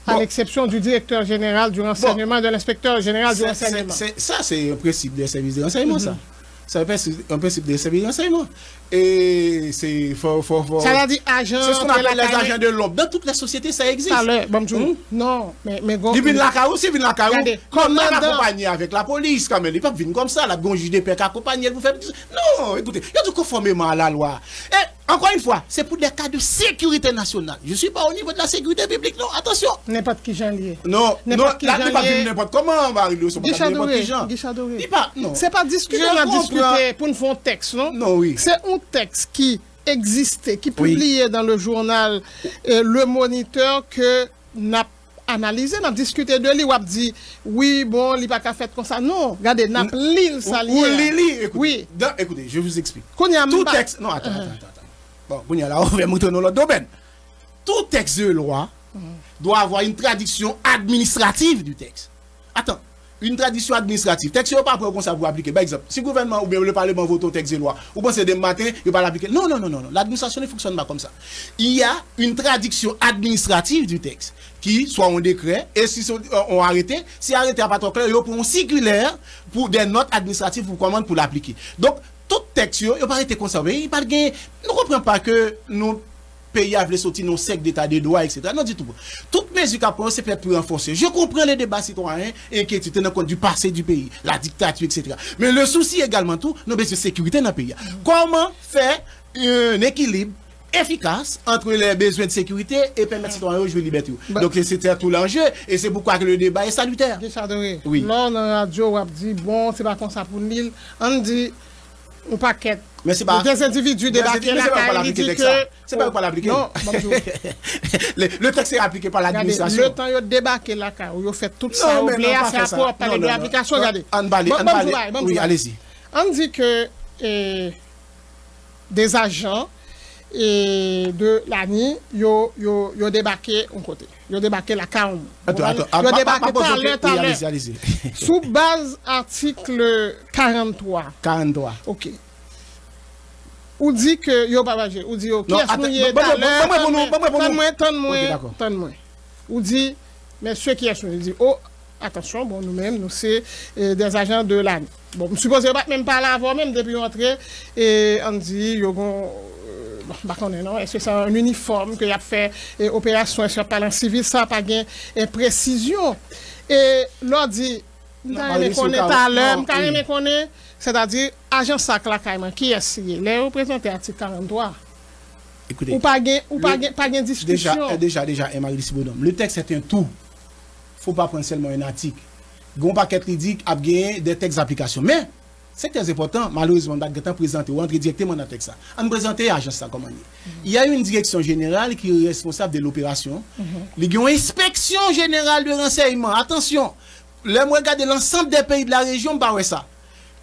À l'exception du directeur général du renseignement et de l'inspecteur général du renseignement. Ça, c'est un principe des services de renseignement, ça. C'est un principe des services de renseignement. Et c'est fort. Ça veut dire agent. C'est ce qu'on appelle les agents de l'ombre. Dans toutes les sociétés, ça existe. Non, mais il vient la carou, c'est la carou. Comment accompagner avec la police, quand même. Il ne peut pas venir comme ça. La bon juge de paix qui accompagne, vous faites. Non, écoutez, il y a tout conformément à la loi. Et encore une fois, c'est pour des cas de sécurité nationale. Je ne suis pas au niveau de la sécurité publique, non, attention. N'importe qui j'en lié. Non, là, tu ne pas venir n'importe comment, on va arriver au n'importe qui gens. C'est pas discuter, on a discuté pour nous faire un texte, non? Non, oui. C'est un texte qui existait, qui publiait dans le journal Le Moniteur que n'a analysé, n'a discuté de lui, ou a dit oui, bon, il n'a pas qu'à faire comme ça. Non, regardez, n'a l'île ça lié. Oui. Écoutez, je vous explique. Tout texte. Non, attends. Bon, on y a là, on va monter dans l'autre domaine. Tout texte de loi doit avoir une traduction administrative du texte. Attends. Une tradition administrative. Texte n'est pas comme ça pour appliquer. Par exemple, si le gouvernement ou bien le Parlement vote au texte de loi, ou bien c'est des matins, il ne va pas l'appliquer. Non. L'administration ne fonctionne pas comme ça. Il y a une traduction administrative du texte qui soit un décret, et si on arrête, si arrêté à pas trop clair, il y a un circulaire pour des notes administratives pour comment pour l'appliquer. Donc, tout texte, il n'a pas été conservé. Il pas de gain. Nous ne comprenons pas que nous pays a voulu sortir nos sec d'état de droit, etc. Non, du tout. Toute mesure qu'a prise, c'est peut-être pour renforcer. Je comprends les débats citoyens et qui tenant compte du passé du pays, la dictature, etc. Mais le souci également, tout, nous besoin de sécurité dans le pays. Comment faire un équilibre efficace entre les besoins de sécurité et permettre aux citoyens de jouer liberté. Donc, c'était tout l'enjeu et c'est pourquoi que le débat est salutaire. Oui. Là, dans la radio, on dit, bon, c'est pas comme ça pour l'île. On dit, on paquet. Mais c'est pas des individus débarqués là, il dit que c'est pas l'appliquer. Non, le texte est appliqué par l'administration. Le temps il débarqué là, il fait tout ça, on plaît à faire pour parler de l'application, regardez. Oui, allez-y. On dit que des agents de l'ANI, ils débarqué un côté. Ils débarqué la CAOM. Ils débarqué par l'heure. Allez-y. Sous base article 43. 43. OK. Ou dit que yo pas bagé, ou dit OK, est-ce moi. Ou dit monsieur qui est soumis dit oh attention, bon nous-mêmes nous c'est des agents de l'ANI. Bon, je suppose pas même pas là avant même depuis rentrer et on dit yo non, est-ce que c'est un uniforme que y a fait opération sur parlant civil, ça pas gain précision. Et l'on dit c'est-à-dire agent sac la caïman qui est signé les représentants article 43. Écoutez, ou pas gain discussion. Déjà Marie-Lucie Bonhomme, le texte c'est un tout. Faut pas prendre seulement un article. Gon paquet li dit a gagné des textes d'application. Mais c'est très important, malheureusement, d'être présenté ou entrer directement dans le texte. On présente l'agence ça comment il y a une direction générale qui est responsable de l'opération. Il y a une inspection générale de renseignement. Attention, là moi regarder l'ensemble des pays de la région bah ouais ça.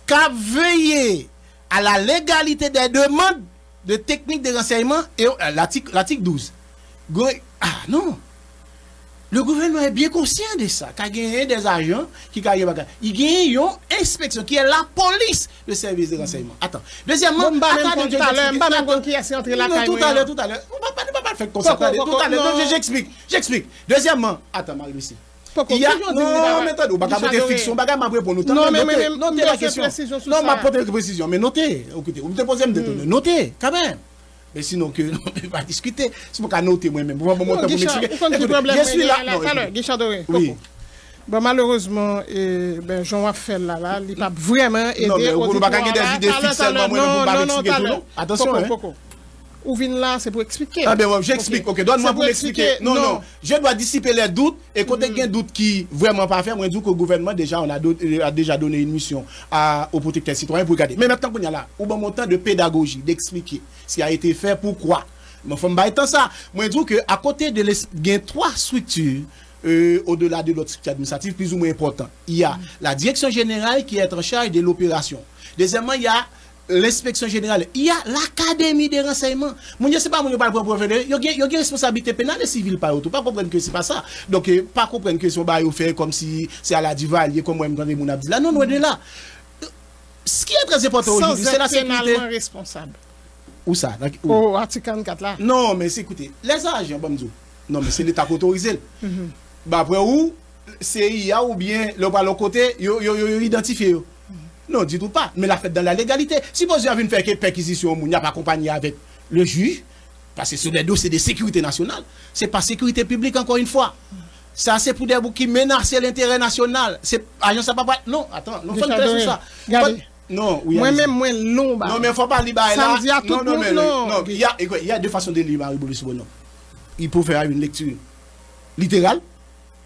Qu'a veiller à la légalité des demandes de techniques de renseignement et l'article 12. Ah non. Le gouvernement est bien conscient de ça. Qu'il y a des agents qui gagnent. Il y a une inspection qui est la police, le service de renseignement. Attends. Deuxièmement, tout à l'heure. On va pas faire comme ça. Tout à l'heure. J'explique. Deuxièmement, attends, Marie-Lucie. Il y a non, mais attends, baga monter fiction, baga m'a pour nous. Non, mais notez la question. Non, m'a poser précision, mais notez. Écoutez, vous me posez notez quand même. Mais sinon que on peut pas discuter, c'est pour noter moi-même. Pour m'expliquer. Je suis là. Guichard Doré. Oui. Bon, malheureusement, Jean Raphaël là, il n'a pas vraiment aidé. Non, mais vous ne pouvez pas gagner des idées fixes seulement moi pour expliquer tout non. Attention. Ou vient là, c'est pour expliquer. Ah ben j'explique. OK, donne-moi pour m'expliquer. Non, je dois dissiper les doutes et quand il y a un doute qui vraiment pas faire, moi dis que le gouvernement a déjà donné une mission aux protecteurs citoyens pour regarder. Mais maintenant qu'on y a là, au bon montant de pédagogie, d'expliquer ce qui a été fait, pourquoi. Mais faut me temps ça. Moi dis que à côté de il y a 3 structures au-delà de l'autre structure administrative plus ou moins important. Il y a la direction générale qui est en charge de l'opération. Deuxièmement, il y a l'inspection générale, il y a l'académie des renseignements. Moi, je ne sais pas, moi, je parle pour professeur. Il y a une responsabilité pénale et civile par tout. Pas comprendre que ce n'est pas ça. Donc, pas comprendre que son bail fait comme si c'est à la Duvalier, comme moi, quand on a dit là. Non, non, de là. Ce qui est très important aujourd'hui, c'est la sécurité. Responsable. Où ça? Au article 44 là. Non, mais écoutez, les agents, non, mais c'est l'État qui autorise. Bah, après où, CIA ou bien le côté, ils identifient. Non, du tout pas. Mais la fête dans la légalité. Si vous avez une perquisition, il n'y a pas accompagné avec le juge, parce que sur les dossiers de sécurité nationale, c'est pas sécurité publique encore une fois. Ça, c'est pour des boucs qui menacent l'intérêt national. C'est agence à papa. Non, attends, non, faut pas sur ça. Non, oui. Moi-même, moi, long. Non, mais il ne faut pas libérer là. Ça me dit à tout le monde, non. Il y a deux façons de libérer Bolis-Bono. Il peut faire une lecture littérale.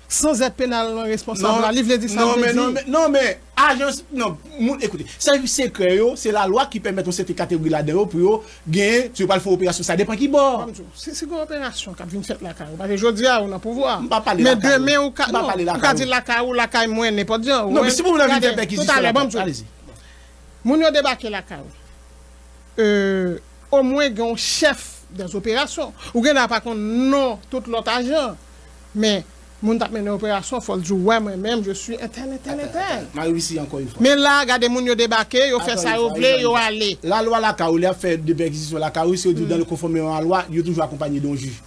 Sans être pénalement responsable. La livre dit ça. Non, mais agence, non, écoutez, service secret, c'est la loi qui permet cette catégorie là-dedans pour gagner, tu ne peux pas faire opération, ça dépend qui bord. C'est une opération qui a venu faire la CAO. Parce que je dis, on a pouvoir. Mais demain, on a dit la CAO, la CAO moins n'est pas dire. Non, mais si vous voulez faire perquisition, allez-y. Moun yo débarqué la CAO. Au moins, un chef des opérations. Ou n'a pas contre non, tout l'autre agent. Mais moun tap mené opération, faut le dire ouais moi-même je suis intel. Marie-Lucie encore une fois. Mais là regardez moun yo débarqué, yo fait ça yo vle, yo aller. La loi la CAO a fait des perquisitions la CAO si dans le conformément à la loi, yo toujours accompagné d'un juge.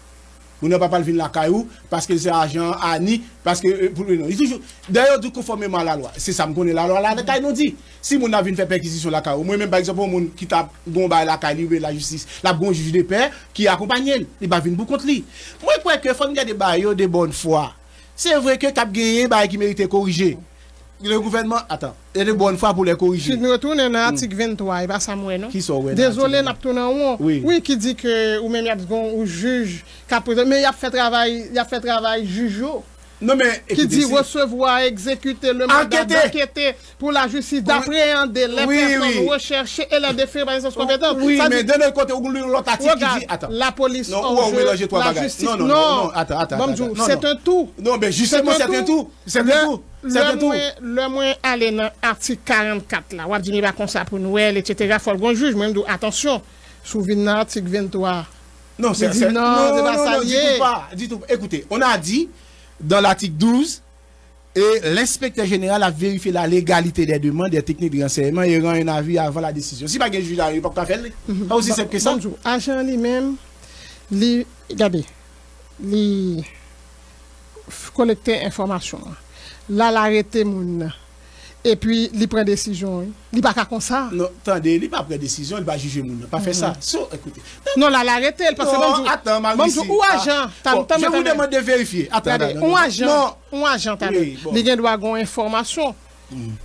Vous n'avez pas venir la CAO parce que c'est agent Ani parce que pour non, il toujours d'ailleurs du conformément à la loi. C'est ça me connaît la loi la CAO nous dit. Si moun a vinn faire perquisition la CAO, moi même par exemple moun qui t'a gon ba la CAO la justice, la bon juge de paix qui accompagne, il va venir pour contre lui. Moi je crois que faut regarder ba yo de bonne foi. C'est vrai que cap gagné bah qui mérite corriger. Le gouvernement attends, il y a de bonne foi pour les corriger. Si nous retournons dans l'article 23, il va ça moi non. Qui sont ouais. Désolé n'a tourné en oui qui dit que ou même il y a un juge mais il a fait travail juge. Non mais qui dit recevoir, exécuter le mandat d'enquêter pour la justice, d'appréhender les personnes recherchées et la déférence par les compétences. Oui, mais de l'autre côté, l'autre article qui dit attends. La police, non, mélanger trois bagages. Non, attends. C'est un tout. Non, mais justement, c'est un tout. C'est un tout. Le moins aller dans l'article 44 là, on dit il va comme ça pour nous, etc. Faut le bon juge, même attention, souvenez l'article 23. Non, c'est pas. Dis-tout. Écoutez, on a dit dans l'article 12, et l'inspecteur général a vérifié la légalité des demandes des techniques de renseignement et rend un avis avant la décision. Si pas un juge là, il ne peut pas faire. Pas aussi simple que ça. Agent lui-même, regardez, il collecter information. Là, l'arrêté moun. Et puis, il prend décision. Il pas comme ça. Non, attendez, il pas prendre décision, il va juger moun. Pas faire ça. Écoutez. Non, là, l'arrêté, parce que attends, Marie-Lucie. Ou agent, je vous demande de vérifier. Attendez, un agent, il doit avoir une information.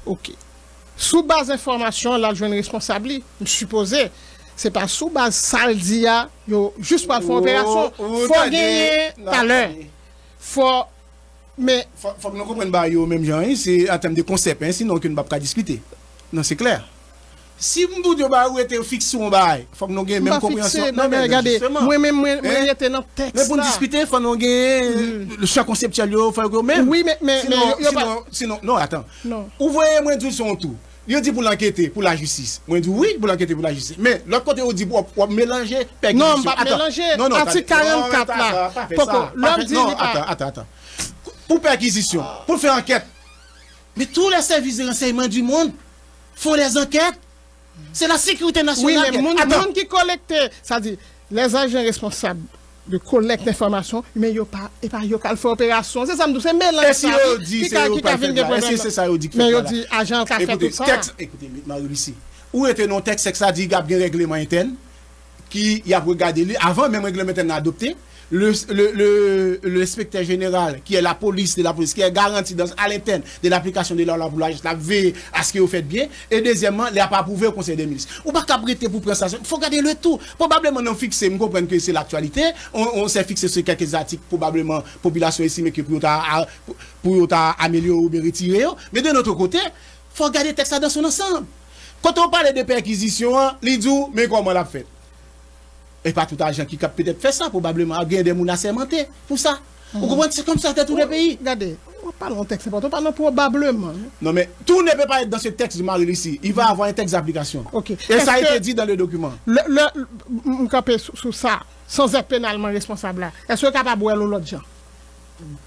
OK. Sous base d'information, là, je suis responsable. Je suppose, c'est pas sous base saldia, juste pour faire opération. Faut gagner tout à l'heure. Faut mais faut que nous comprenions même genre c'est en termes de concept sinon que nous ne pouvons pas discuter. Non, c'est clair. Si vous dites que était fixe sur un bail, faut que nous ayons même compréhension. Non, mais regardez, moi j'étais dans le texte. Mais pour discuter, faut nous ayons le choix conceptuel, faut que même. Oui, mais sinon non, attends. Ouvrez moi tout son tout. Il dit pour l'enquêter, pour la justice. Moi, je dis oui, pour l'enquêter, pour la justice. Mais l'autre côté, on dit pour mélanger. Non, pas mélanger. Article 44 là. L'homme dit. Attends. pour perquisition, pour faire enquête. Mais tous les services de renseignement du monde font des enquêtes. C'est la sécurité nationale. Oui, mais les gens qui collectent, c'est-à-dire les agents responsables de collecte d'informations, mais ils n'ont pas fait opération. C'est ça, c'est mélange. Est-ce que dit c'est ça dit mais ils dit agent qui a fait tout ça. Écoutez, Marie-Lucie, où était nos textes, c'est que ça dit qu'il y a un règlement interne qui a regardé avant même le règlement interne adopté. Le inspecteur général, qui est la police, qui est garanti à l'interne de l'application de la loi pour la veille à ce que vous faites bien. Et deuxièmement, il n'a pas approuvé au Conseil des ministres. Ou pas prêter pour prendre ça. Il faut garder le tout. Probablement, non fixé, je comprends que c'est l'actualité. On s'est fixé sur quelques articles, probablement, population estime que pour améliorer ou bien retirer. Mais de notre côté, il faut garder le texte dans son ensemble. Quand on parle de perquisition, il dit, mais comment on l'a fait? Et pas tout agent qui peut-être fait ça, probablement, il y a des gens assermentés pour ça. Vous comprenez, c'est comme ça dans tous les pays. Regardez, on parle de texte, on parle probablement. Non, mais tout ne peut pas être dans ce texte de Marie ici. Il va avoir un texte d'application. Okay. Et ça a été dit dans le document. On campe sur ça, sans être pénalement responsable. Est-ce que vous êtes capable de voir l'autre gens?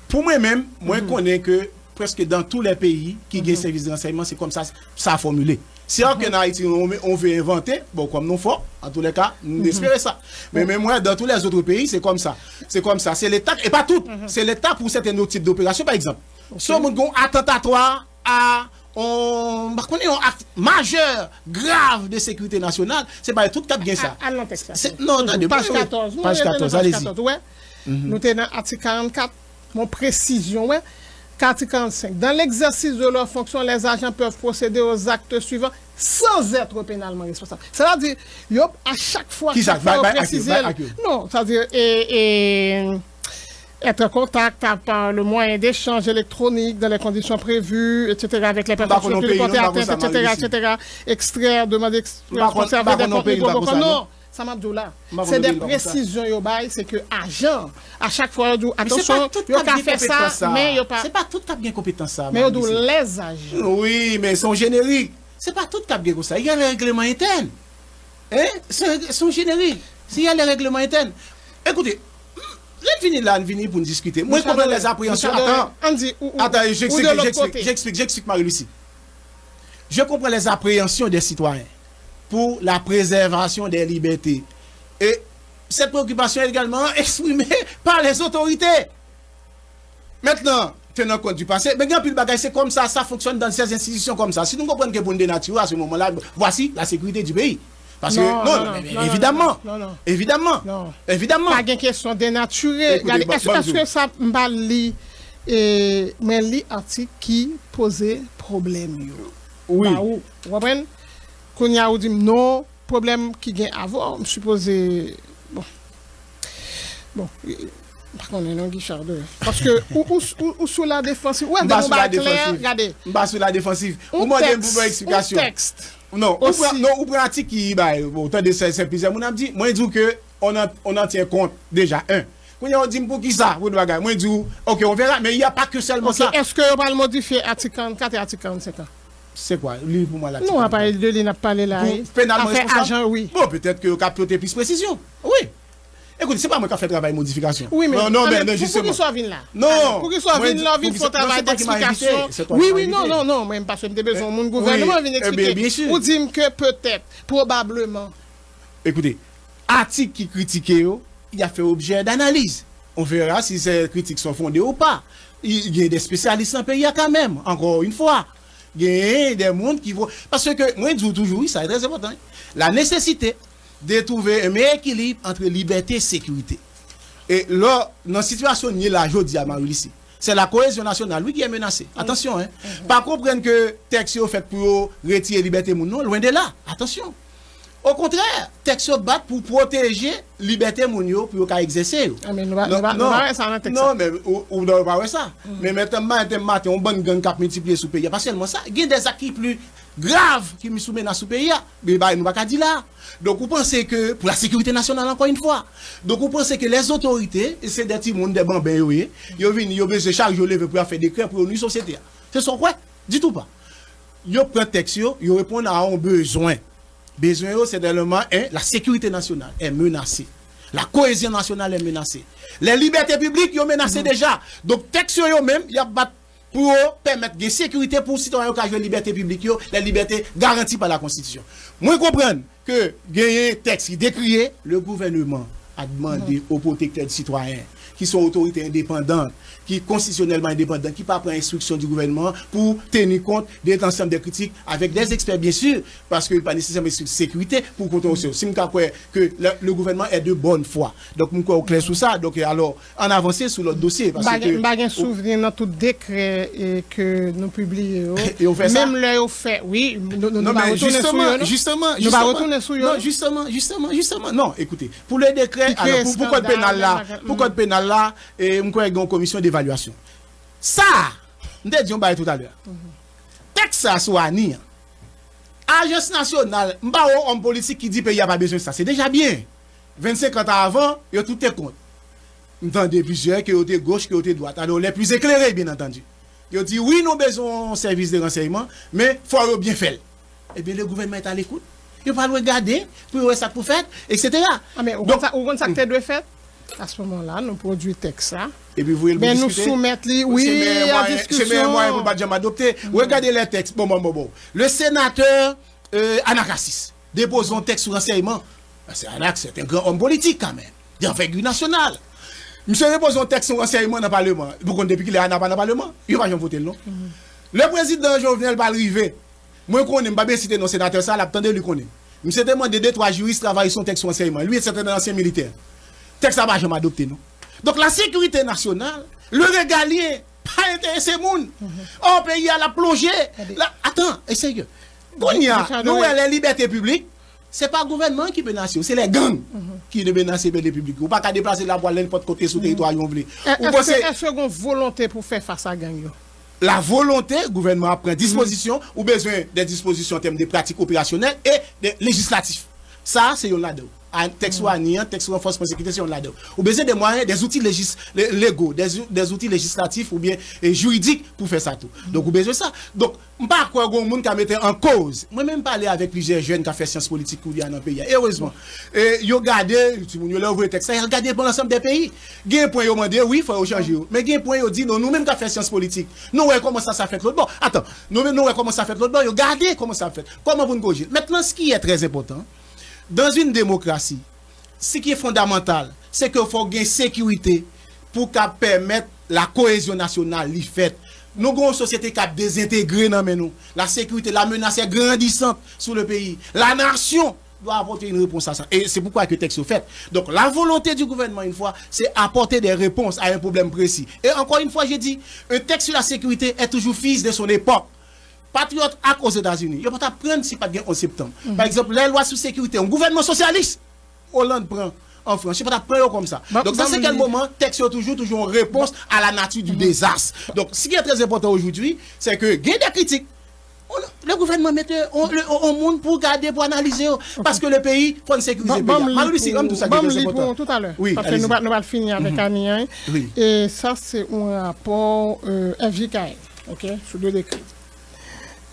Pour moi-même, moi, je connais que presque dans tous les pays qui ont des services de renseignement, c'est comme ça a formulé. Si en Haïti, on veut inventer, bon, comme nous faisons, en tous les cas, nous espérons ça. Mais même moi, dans tous les autres pays, c'est comme ça. C'est comme ça. C'est l'État, et pas tout. C'est l'État pour certains autres types d'opérations, par exemple. Si on a un attentatoire à un acte majeur, grave de sécurité nationale, c'est pas tout qui bien ça. Non, page 14. Page 14, allez-y. Nous sommes dans l'article 44, mon précision, ouais. Article 45. Dans l'exercice de leurs fonctions, les agents peuvent procéder aux actes suivants sans être pénalement responsables. C'est-à-dire, à chaque fois qu'il faut préciser. Non, c'est-à-dire, être en contact par le moyen d'échange électronique dans les conditions prévues, etc., avec les personnes qui lui portent atteinte, etc., extraire, demander, conserver des contenus. Non. C'est des précisions, c'est que agent, à chaque fois, attention, il a fait ça, mais il pas. C'est pas tout qui a bien compétence ça. Mais il les agents. Oui, mais sont génériques. C'est pas tout qui a bien comme ça. Il y a les règlements internes. Hein? Sont génériques. S'il y a les règlements internes. Écoutez, je viens là, pour nous discuter. Moi, je comprends les appréhensions. Attends, j'explique Marie-Lucie. Je comprends les appréhensions des citoyens pour la préservation des libertés. Et cette préoccupation est également exprimée par les autorités. Maintenant, tenant compte du passé, mais bien plus de bagages, c'est comme ça fonctionne dans ces institutions comme ça. Si nous comprenons que pour une dénature à ce moment-là, voici la sécurité du pays. Parce que, évidemment. Pas de question dénaturée. Est-ce que ça m'a lu article qui posait problème? Oui. Vous comprenez? Qu'on y a dit non, problème qui vient avant, je suppose. Bon. Par contre, non, Guichard. Parce que, ou sous la défensive. Ouais, sous la défensive. Regardez. Sous la défensive. Ou moi, j'ai une explication. Texte. Non, ou pratique qui, autant de ces plusieurs, on a dit, moi, je dis que on en tient compte déjà, Quand on dit pour qui ça, moi, je dis, ok, on verra, mais il n'y a pas que seulement ça. Est-ce qu'on va le modifier article 44 et article 45? C'est quoi? Lui, pour moi, là. Non, on va parler de lui, n'a pas parlé là. Pénalement responsable. Agent, oui. Bon, peut-être que vous avez plus de précision. Oui. Écoutez, c'est pas moi qui ai fait travail de modification. Oui, mais non, justement. Pour qu'il soit venu là. Non. Pour qu'il soit venu là, il faut travail d'explication. Oui, non, même parce que j'ai besoin de mon gouvernement vient expliquer. Vous dites que peut-être, probablement. Écoutez, article qui critiquait, il a fait objet d'analyse. On verra si ces critiques sont fondées ou pas. Il y a des spécialistes en pays quand même, encore une fois. Il y a des mondes qui vont. Parce que, moi, je dis toujours, ça est très important. La nécessité de trouver un meilleur équilibre entre liberté et sécurité. Et là, dans la situation, il y a la jodi à Marie-Lucie. C'est la cohésion nationale, oui, qui est menacée. Attention, hein. Pas comprendre que le texte est fait pour retirer liberté, non, loin de là. Attention. Au contraire, texte bat pour protéger liberté mounio pour qu'à exercer. Mais non, mais on doit pas ça. Mais maintenant, on bonne gang cap multiplier sous pays. Pas seulement ça, il y a des actes plus graves qui me soumettent dans ce pays. Mais nous pas dire là. Donc vous pensez que pour la sécurité nationale encore une fois. Donc vous pensez que les autorités, c'est des petits monde des bambins oui, ils viennent, ils besoin chaque jour lever pour faire des crèmes pour une société. Ce sont quoi? Du tout pas. Ils prennent texte, ils répondent à un besoin. Besoin, c'est tellement la sécurité nationale est menacée. La cohésion nationale est menacée. Les libertés publiques sont menacées déjà. Donc, texte yo même, il y a pour permettre de sécurité pour les citoyens qui ont les libertés publiques, les libertés garanties par la Constitution. Moi, je comprends que gagner texte qui décrit, le gouvernement a demandé aux protecteurs de citoyens qui sont autorités indépendantes, qui constitutionnellement indépendantes, qui ne pas prendre instruction du gouvernement pour tenir compte des ensembles de critiques avec des experts, bien sûr, parce qu'il n'y a pas nécessairement de sécurité pour contrôler. Si je crois que le gouvernement est de bonne foi. Donc, je crois clair sur ça. Donc, alors, en avancer sur l'autre dossier. Je me souviens dans tout décret que nous publions. Même là, on fait, oui, nous justement. Non, écoutez, pour le décret, alors, pour le code pénal là, là, et nous avons une commission d'évaluation. Ça, nous avons dit tout à l'heure. Texas soit ni. Agence nationale, m'ba homme politique qui dit pays a pas besoin de ça. C'est déjà bien. 25 ans avant, il y a tout est contre. Nous avons plusieurs qui ont été gauche, qui ont été droite. Alors les plus éclairés, bien entendu. Ils ont dit oui, nous avons besoin d'un service de renseignement, mais il faut bien faire. Eh bien, le gouvernement est à l'écoute. Il ne faut pas regarder, pour voir ça pour faire, etc. Ah, mais donc, on ça que doit faire? À ce moment-là, nous produisons texte ça. Et puis vous voulez le nous soumettre, oui, à discussion. C'est meilleur moyen pour pas jamais adopter. Regardez les textes. Bon. Le sénateur Anakassis dépose un texte sur renseignement. C'est un grand homme politique quand même, d'envergure nationale. Monsieur dépose un texte sur renseignement dans le Parlement. Pourquoi depuis qu'il est dans le Parlement, il ne va pas voter non. Le président Jovenel va arriver. Moi, je ne vais pas citer nos sénateurs, ça, l'attendez lui connaît. Monsieur demande de 2-3 juristes travailler son texte sur renseignement. Lui, c'est un ancien militaire. Texte ça va jamais adopté, non? Donc la sécurité nationale, le régalien, pas intéressé moun. On pays à la plongée. Attends, sérieux. Nous, les libertés publiques, c'est pas le gouvernement qui menace, c'est les gangs qui menacent les libertés publiques. Ou pas qu'à déplacer la voile n'importe côté sur le territoire. Est-ce qu'on a une volonté pour faire face à la gang? La volonté, le gouvernement prend disposition ou besoin des dispositions en termes de pratiques opérationnelles et de législatifs. Ça, c'est un là-dedans. Un texte un texte renforcement de sécurité, c'est un là-dedans. Ou besoin des moyens, des outils légaux, des outils législatifs ou bien juridiques pour faire ça tout. Donc, vous besoin de ça. Donc, je ne sais pas quoi un monde qui a mis en cause. Moi, même parler avec plusieurs jeunes qui ont fait sciences politiques dans le pays. Heureusement. Ils ont gardé, ils ont ouvert le texte, ils ont regardé pour l'ensemble des pays. Il y a un point, ils ont demandé, oui, il faut changer. Mais il y a un point, ils ont dit, non, nous-mêmes qui avons fait sciences politiques, nous, comment ça fait l'autre bord. Attends, nous-mêmes, comment ça fait l'autre bord. Ils ont gardé comment ça fait. Comment vous nous corriger. Maintenant, ce qui est très important, dans une démocratie, ce qui est fondamental, c'est qu'il faut gagner sécurité pour permettre la cohésion nationale. Nous avons une société qui a désintégré dans nous. La sécurité, la menace est grandissante sur le pays. La nation doit apporter une réponse à ça. Et c'est pourquoi que le texte est fait. Donc la volonté du gouvernement, une fois, c'est apporter des réponses à un problème précis. Et encore une fois, j'ai dit, un texte sur la sécurité est toujours fils de son époque. Patriote Act aux États-Unis. Il ne faut pas prendre si pas bien en septembre. Par exemple, les lois sur sécurité, un gouvernement socialiste, Hollande prend en France. Je ne peux pas prendre comme ça. Donc, dans quel moment, texte est toujours une réponse à la nature du désastre. Donc, ce qui est très important aujourd'hui, c'est que, il y a des critiques. Le gouvernement met au monde pour garder, pour analyser. Parce que le pays faut une sécurité. Tout à l'heure. Oui, parce que nous allons finir avec Annie. Et ça, c'est un rapport FJKL. OK? Sur 2 décrets.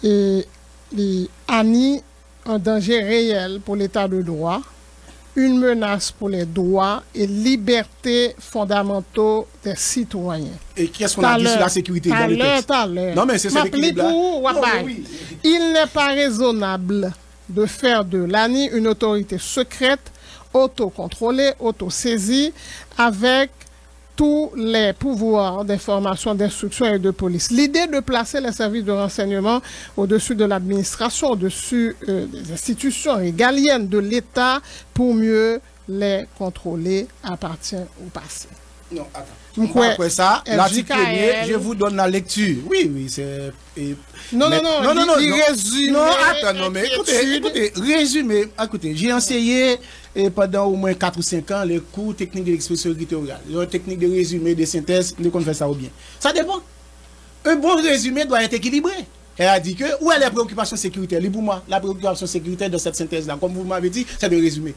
Et Annie, un danger réel pour l'état de droit, une menace pour les droits et libertés fondamentaux des citoyens. Et qu'est-ce qu'on a dit sur la sécurité dans le texte? Non, mais c'est ça l'équilibre-là. Il n'est pas raisonnable de faire de l'ANI une autorité secrète, autocontrôlée, autosaisie, avec tous les pouvoirs d'information, d'instruction et de police. L'idée de placer les services de renseignement au-dessus de l'administration, au-dessus des institutions régaliennes de l'État pour mieux les contrôler appartient au passé. Non, attends. Après ça, l'article 1er, je vous donne la lecture. Oui, c'est... Non, il résume. Non, attends, non, mais écoutez, résumé. Écoutez, j'ai enseigné pendant au moins 4 ou 5 ans les cours techniques de l'expression éditoriale. Les techniques de résumé, de synthèse, nous connaissons ça ou bien. Ça dépend. Un bon résumé doit être équilibré. Elle a dit que, où est la préoccupation sécuritaire? Pour moi, la préoccupation sécuritaire de cette synthèse-là, comme vous m'avez dit, c'est de résumer.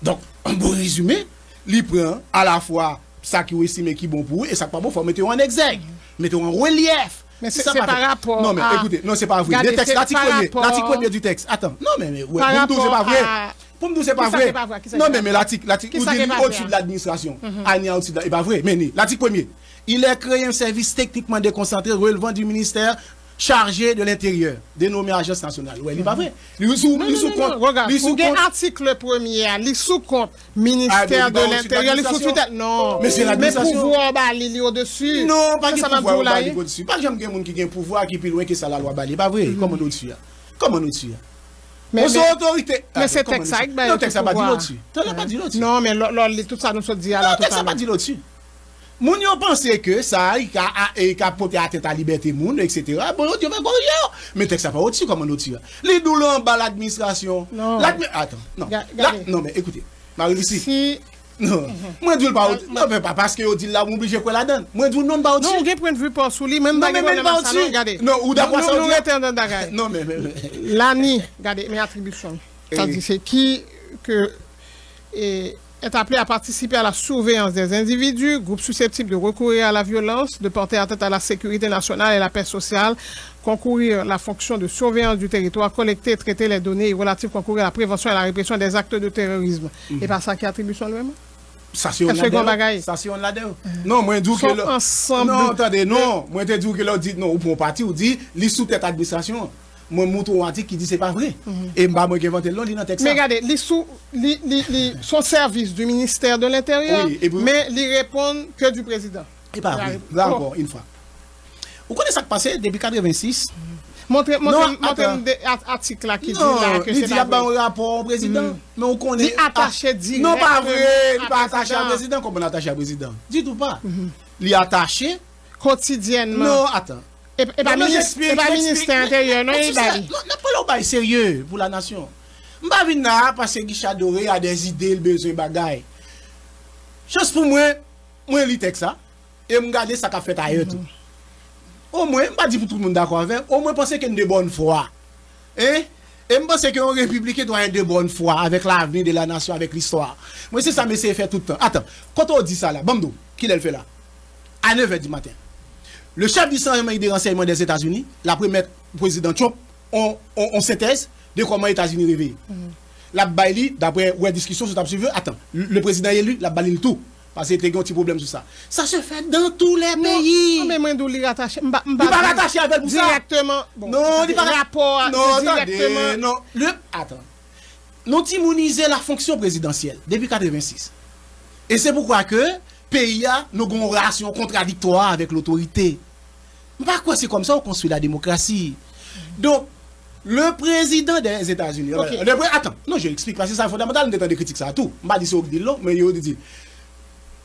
Donc, un bon résumé, il prend à la fois ça qui est estimé qui est bon pour vous et ça qui n'est pas bon, il faut mettre en exergue, mettre en relief. Mais c'est par rapport. Non, mais écoutez, non, c'est pas vrai. Le texte, l'article 1er du texte. Attends, non, mais ouais, c'est pas vrai. Pour me dire c'est pas vrai. Non, mais l'article, vous dites au-dessus de l'administration. Au-dessus de, c'est pas vrai. Mais l'article premier, il est créé un service techniquement déconcentré relevant du ministère chargé de l'intérieur, dénommé Agence nationale. Ouais, il n'est pas vrai. Il sous compte. Regarde, l'article premier, il sous compte ministère de l'intérieur, il sous tutelle. Non, mais c'est l'administration. pouvoir bali au-dessus. Non, pas de pouvoir bali au-dessus. Pas jamais quelqu'un qui a un pouvoir qui plus loin que ça la loi bali. Pas vrai. Comment nous dessus? Comment nous dessus? Mais c'est autorité. Mais c'est texte ça. Non, texte ça pas dit là-dessus. Pas dit là-dessus. Non, mais tout ça nous se dit à la texte ça pas dit là-dessus. Moun yo pense que ça il a porté atteinte à la liberté moun etc. Bon Dieu mais corriger. Mais texte ça pas au-dessus comment au-dessus. Les douleux en bas l'administration. Attends. Non mais écoutez. Marie-Lucie. Si non, moi je dis pas non pas parce que on dit là obligé quoi la donne. Moi je dis non pas au-dessus. Non, point de vue pas sous lui même pas au-dessus. Non, ou d'accord ça dit. Non mais l'année, regardez mes attributions. Ça dit c'est qui que est appelé à participer à la surveillance des individus, groupes susceptibles de recourir à la violence, de porter atteinte à la sécurité nationale et la paix sociale, concourir à la fonction de surveillance du territoire, collecter et traiter les données relatives, concourir à la prévention et à la répression des actes de terrorisme. Et pas ça qui est attribution lui-même? Ça c'est on l'a dit. Non, moi je dis que ensemble. Non, attendez, non, moi je dis que l'on dit non, ou pour parti ou dit les sous-tête administration. Moi mouton antique qui dit c'est pas vrai et moi qui inventé l'on dit dans texte. Mais regardez, son service du ministère de l'Intérieur mais ils répondent que du président. Et pas vrai. Là encore une fois. Vous connaissez ça qui passé depuis 86? Montrez article là qui dit là que c'est pas un rapport au président. Mais on connaît il attaché direct. Non pas vrai, il pas attaché au président comme on attaché au président. Dis tout pas. Il est attaché quotidiennement. Non, attends. Et pas ministère intérieur, non, il va. Non, pas sérieux pour la nation. M'pa vinn là parce que Guichard Doré a des idées, le besoin bagaille. Chose pour moi lis texte ça et me garder ça qu'a fait ailleurs tout. Au moins, m'pa dit pour tout le monde d'accord avec, au moins penser qu'il y a de bonne foi. Hein? Et me penser que un républicain doit être de bonne foi avec l'avenir de la nation, avec l'histoire. Moi c'est ça mais c'est fait tout le temps. Attends, quand on dit ça là, Bamdo, qui le fait là? À 9h du matin. Le chef du service des renseignements des États-Unis, la première président Trump, on synthèse de comment les États-Unis réveillent. La baille, d'après la discussion sur ta suivi, attends, le président élu, la baille tout. Parce qu'il y a un petit problème sur ça. Ça se fait dans tous les pays. Non, mais moi, je rattaché. Il n'est pas rattaché avec vous. Directement. Non, il n'est pas rapport. Non, directement. Non, attends. Nous immuniser la fonction présidentielle depuis 1986. Et c'est pourquoi que pays a nous avons une relation contradictoire avec l'autorité. Pas quoi c'est comme ça on construit la démocratie. Donc le président des États-Unis. Attends, non, je explique parce que c'est fondamental de critiquer ça tout. Je pas dit ça au dit mais il dit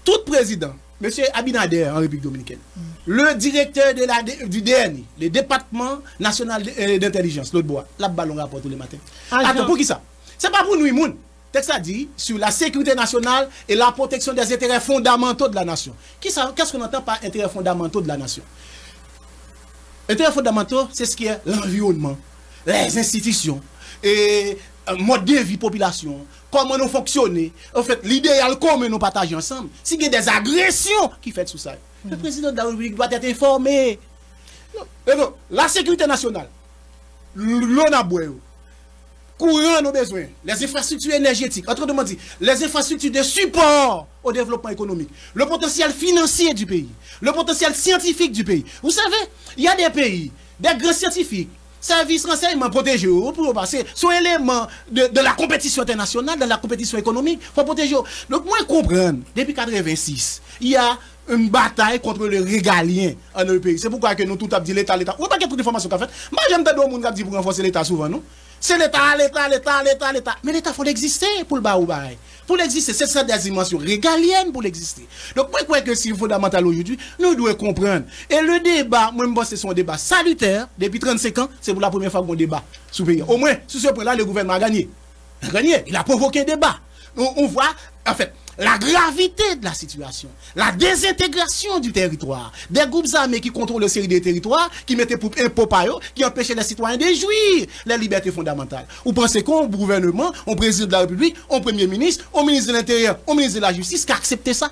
tout président, monsieur Abinader en République dominicaine. Le directeur de du DNI, le département national d'intelligence, l'autre bois, la ballon rapport tous les matins. Attends, pour qui ça? C'est pas pour nous moun. Texte a dit sur la sécurité nationale et la protection des intérêts fondamentaux de la nation. Qu'est-ce qu'on entend par intérêts fondamentaux de la nation? Intérêts fondamentaux, c'est ce qui est l'environnement, les institutions, et mode de vie population, comment nous fonctionnons. En fait, l'idéal comment nous partageons ensemble. S'il y a des agressions qui fait sous ça, le président de la République doit être informé. Non. La sécurité nationale, l'on a besoin. Courant nos besoins, les infrastructures énergétiques, autrement dit, les infrastructures de support au développement économique, le potentiel financier du pays, le potentiel scientifique du pays. Vous savez, il y a des pays, des grands scientifiques, services renseignements protégés pour passer sont éléments de la compétition internationale, de la compétition économique, pour protéger. Donc, moi, je comprends, depuis 1986, il y a une bataille contre le régalien en notre pays. C'est pourquoi que nous tout avons dit l'État. Vous pas qu'il y a toute information qu'a fait. Moi, j'aime bien d'autres gens qui disent pour renforcer l'État souvent, non? C'est l'État. Mais l'État, il faut l'exister pour le bas ou bas. Pour l'exister, c'est ça des dimensions régaliennes pour l'exister. Donc, moi, je crois que c'est fondamental aujourd'hui, nous devons comprendre. Et le débat, moi, je pense que c'est un débat salutaire. Depuis 35 ans, c'est pour la première fois qu'on débat sous pays. Au moins, sur ce point-là, le gouvernement a gagné. Il a provoqué un débat. On voit, en fait, la gravité de la situation, la désintégration du territoire, des groupes armés qui contrôlent le série des territoires, qui mettaient pour impôt par eux, qui empêchaient les citoyens de jouir les libertés fondamentales. Vous pensez qu'un gouvernement, un président de la République, un premier ministre, un ministre de l'Intérieur, un ministre de la Justice qui a accepté ça?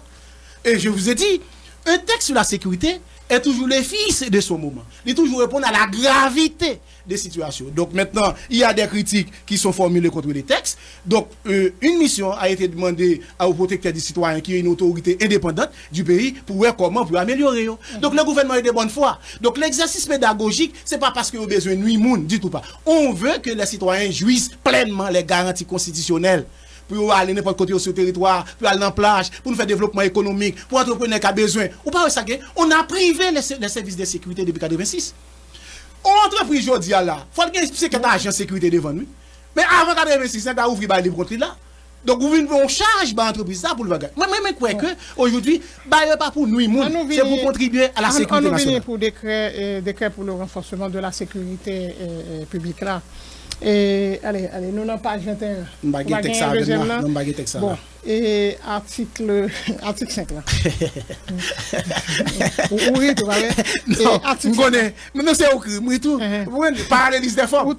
Et je vous ai dit, un texte sur la sécurité est toujours le fils de son moment. Il toujours répondre à la gravité des situations. Donc maintenant, il y a des critiques qui sont formulées contre les textes. Donc une mission a été demandée aux protecteurs des citoyens qui est une autorité indépendante du pays pour voir comment pour améliorer. Donc le gouvernement est de bonne foi. Donc l'exercice pédagogique, c'est pas parce qu'on a besoin de nuit monde, du tout pas. On veut que les citoyens jouissent pleinement les garanties constitutionnelles. Pour aller n'importe côté sur le territoire, pour aller dans la plage, pour nous faire développement économique, pour entrepreneurs qui ont besoin. Ou pas ça, on a privé les services de sécurité depuis 1986. Entreprise aujourd'hui là, il faut qu'il y ait un agent de sécurité devant nous. Mais avant 1986, on a ouvert les livres là. Donc, vous venez on charge l'entreprise pour le bagage. Moi, je crois que aujourd'hui, pas pour nous, c'est pour contribuer à la sécurité nationale. Pour décret pour le renforcement de la sécurité publique là. Et allez, nous n'avons pas 21. Bon, et article 5 là. Oui, tu vas voir. Non, je connais. Mais non, c'est au crime, oui, tout. Paralléliste des formes.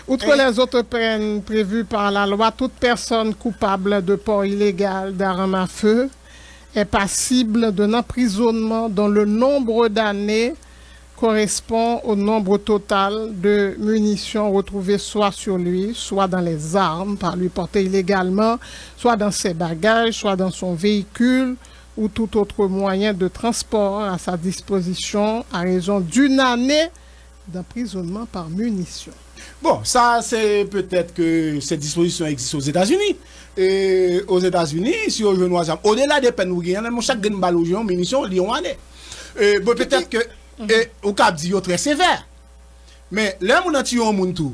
Outre les autres peines prévues par la loi, toute personne coupable de port illégal d'armes à feu est passible d'un emprisonnement dont le nombre d'années correspond au nombre total de munitions retrouvées soit sur lui, soit dans les armes par lui portées illégalement, soit dans ses bagages, soit dans son véhicule ou tout autre moyen de transport à sa disposition à raison d'une année d'emprisonnement par munition. Bon, ça, c'est peut-être que cette disposition existe aux États-Unis. Et aux États-Unis, si on veut nous au-delà des peines, chaque gagne balle ou munitions, lion année. Bon, peut-être que, au cap dit, très sévère. Mais là, on a tué un monde tout.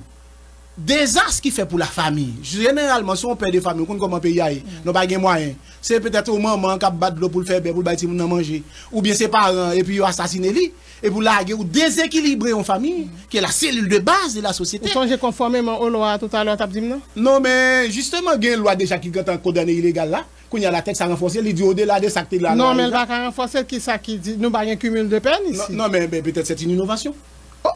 Désastre qui fait pour la famille. Généralement, si on perd des familles, on comment payer, on n'a pas de moyens. C'est peut-être au moment qu'on bat de l'eau pour le faire, pour le bâtiment manger. Ou bien ses parents, et puis ils assassinent lui. Et pour laguer ou déséquilibrer en famille, qui est la cellule de base de la société. Vous changez conformément aux lois tout à l'heure, tu as dit non? Non, mais justement, il y a une loi déjà qui est condamné illégal là. Quand il y a la texte à renforcer, il dit au-delà de ça que là. Non, mais elle va renforcer qui ça qui dit nous pas un cumul de peine ici. Non, mais peut-être c'est une innovation.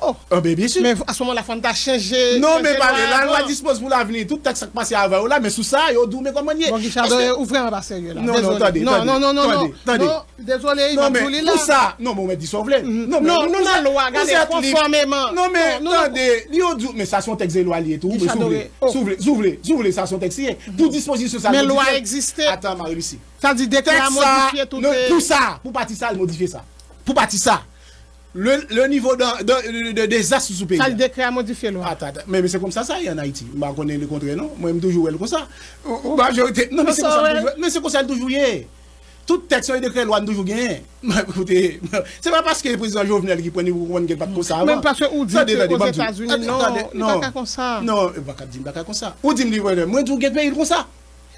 Oh. Ben, bien sûr. Mais à ce moment-là, il faut changer. Non, mais pas la loi dispose pour l'avenir. Tout texte qui passe avant là, mais sous ça, il y a mais comment y est? Bon, Guichard, ouvrez un bas sérieux là. Non, attendez. Non, désolé, il va brûler là. Pour ça, non, mais on m'a dit sauver. Non, nous la loi, regardez, conformément. Non, mais attendez, mais ça sont textes éloignés et tout. S'ouvrez, ça sont textes. Pour disposition ça. Mais loi existait. Attends, Marie-Lucie. Ça dit décret à modifier tout. Pour ça, pour partir ça, modifier ça. Pour partir ça. Le niveau de désastre sous pays. Ça le décret à modifier loi. Attends, mais c'est comme ça y en Haïti. Je ne connais le contraire, non? Moi, je toujours comme ça. Non, mais c'est comme ça toujours. Tout texte et décret loi toujours gagné. Écoutez, c'est pas parce que le président Jovenel qui prend pas comme ça. Même parce que vous dites aux États-Unis, non, pas comme ça. Non, pas comme ça. Vous dites, moi, je ne pays comme ça.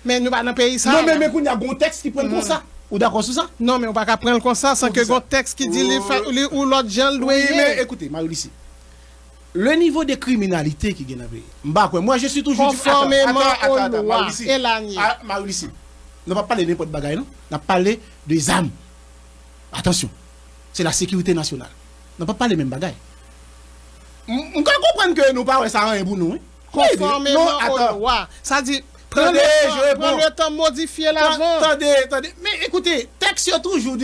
Mais nous pas dans le pays ça. Non, mais il y a un texte qui prend comme ça. Ou d'accord sur ça? Non, mais on va pas prendre comme ça sans que un texte qui dit ou l'autre gens doit. Oui, mais écoutez, Marie-Lucie, le niveau de criminalité qui gagne moi je suis toujours conformément aux lois. Marie-Lucie, on ne va pas parler de n'importe bagaille, non? On va parler des armes. Attention, c'est la sécurité nationale. On ne va pas parler de même bagaille. On peut comprendre que nous parlons ça rien pour nous. Conformément aux lois. Ça dit. Prends le temps de modifier l'avant. Attendez. Mais écoutez, texte est toujours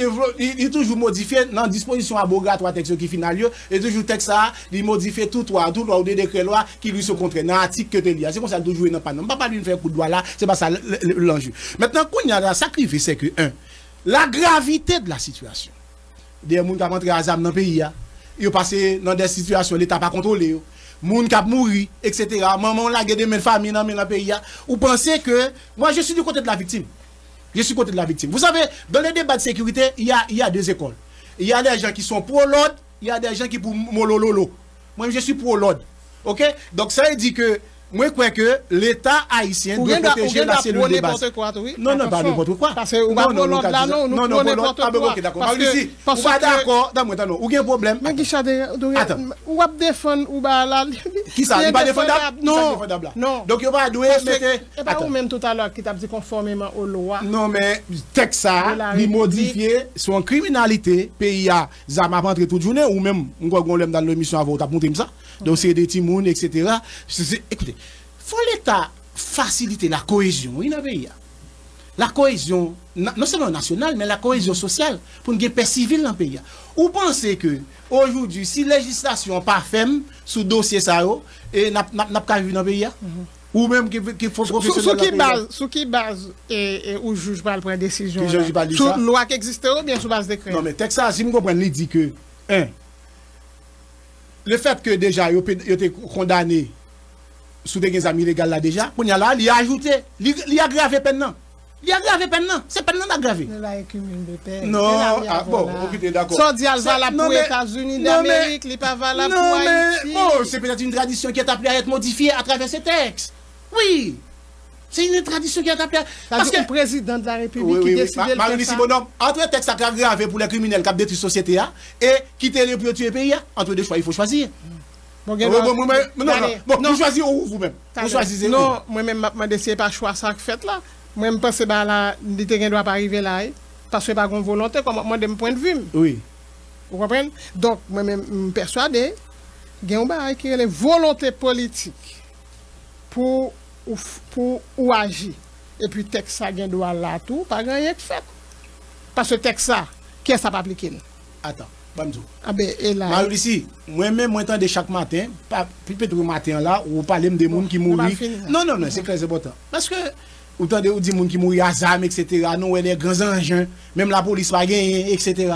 toujours modifié dans la disposition abogatoire texte qui finale et toujours texte ça, il modifie tout loi ou des décrets loi qui lui sont contraires dans l'article que tu lis. C'est comme ça toujours dans pas non. Pas lui faire coup de doigt là, c'est pas ça l'enjeu. Maintenant quand il y a la sacrifice c'est que la gravité de la situation. Des gens qui ont rentré à Zam dans le pays, ils ont passé dans des situations l'État pas contrôlé. Moun kap mouri, etc. Maman la gueule de mes familles dans le pays. Vous pensez que moi je suis du côté de la victime. Je suis du côté de la victime. Vous savez, dans les débats de sécurité, il y a deux écoles. Il y a des gens qui sont pro l'ordre, il y a des gens qui pour molololo. Moi je suis pro l'ordre. OK? Donc ça veut dire que moi je crois que l'État haïtien doit protéger la cellule de base. Non, pas n'importe quoi. Parce que ou pas pour l'ordre là non, nous n'importe quoi. Parce que d'accord, d'accord, ou un problème. Mais Guichard, ou va défendre ou ba là. Qui ça, il pas défendable? Non. Donc il va doué mettre pas ou même tout à l'heure qui t'a dit conformément aux lois. Non mais texte ça, il modifier son criminalité, pays a zama rentrer toute journée ou même on l'aime dans l'émission avant t'a monter ça. Donc c'est des timounes etc. Écoutez, faut l'État faciliter la cohésion dans le pays. la cohésion, non seulement nationale, mais la cohésion sociale, pour une paix civile dans le pays. Ou pensez que, aujourd'hui, si la législation pas ferme sous dossier ça, et n'a pas vu dans le pays, ou même qu'il faut professionnel. Sous qui base et où juge pas prendre décision? Sous loi qui existe ou bien sous base décret? Non, mais Texas, si vous comprenez, il dit que, le fait que déjà, il a été condamné sous des amis illégaux là déjà, il a ajouté, il a aggravé peine. Il a aggravé peine, c'est peine non aggravé. Non, bon, ok, d'accord. Ça dit, elle va là pour les États-Unis d'Amérique, il n'est pas valable pour Haïti. Bon, c'est peut-être une tradition qui est appelée à être modifiée à travers ces textes. Oui. C'est une tradition qui est appelée à... Parce que le président de la République qui décide de faire ça. Bonhomme, entre les textes aggravés pour les criminels qui ont détruit la société et quitter les pour tuer le pays, entre deux choix, il faut choisir. Bon, vous choisissez où vous-même? Vous choisissez où? Non, moi-même, je ne décide pas choix ça que fait là. Moi, je pense que là, il ne doit pas arriver là, parce que pas une volonté, comme moi, de mon point de vue. Oui. Vous comprenez? Donc, moi-même, je suis persuadé qu'il y a une volonté politique pour agir. Et puis, texte ça, il doit là tout, pas rien que fait. Parce que texte ça, qu'est-ce que ça va appliquer? Attends, Bamzou. Ah ben, et là. Marie-Lucie, moi-même, moi, j'entends chaque matin, peut-être le matin là, où vous parlez de gens qui mourent. Non, c'est très important. Parce que, vous entendez, vous dites des gens qui mourent à ZAM, etc. Nous, les grands engins, même la police pas gagné, etc.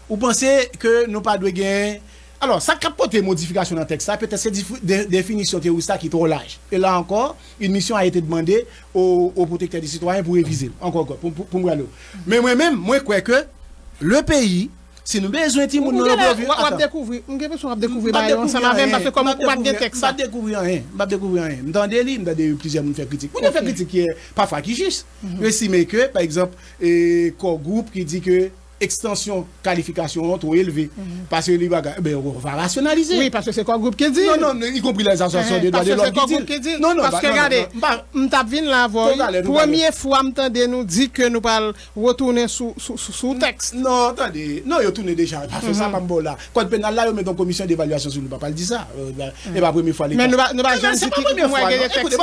Vous pensez que nous pas de gagner. Alors, ça capote les modifications dans le texte, peut-être c'est des définitions terroristes qui sont trop larges. Et là encore, une mission a été demandée aux protecteurs des citoyens pour réviser. Encore, pour moi. Mais moi-même, moi, je crois que le pays, si nous avons besoin de nous on va découvrir. On va découvrir. Ça m'a fait parce que comme on va découvrir texte. On va découvrir rien. On découvrir rien. Dans des livres, dans plusieurs gens faire critique. On fait critique qui est parfois qui juste. Je estime que, par exemple, corps groupe qui dit que extension, qualification trop élevée. Parce que on va rationaliser. Oui, parce que c'est quoi groupe qui dit? Non, y compris les associations de droits de l'homme qui dit. Non, parce que regardez, on t'a vu la voix. Première fois, on nous dit que nous allons retourner sous texte. Non, attendez. Non, il tourne déjà. Parce que ça, pas bon là. Code pénal là, on met une commission d'évaluation sur nous. Pas dire ça. Et pas la première fois. Mais nous va jamais c'est pas la première fois. Écoutez,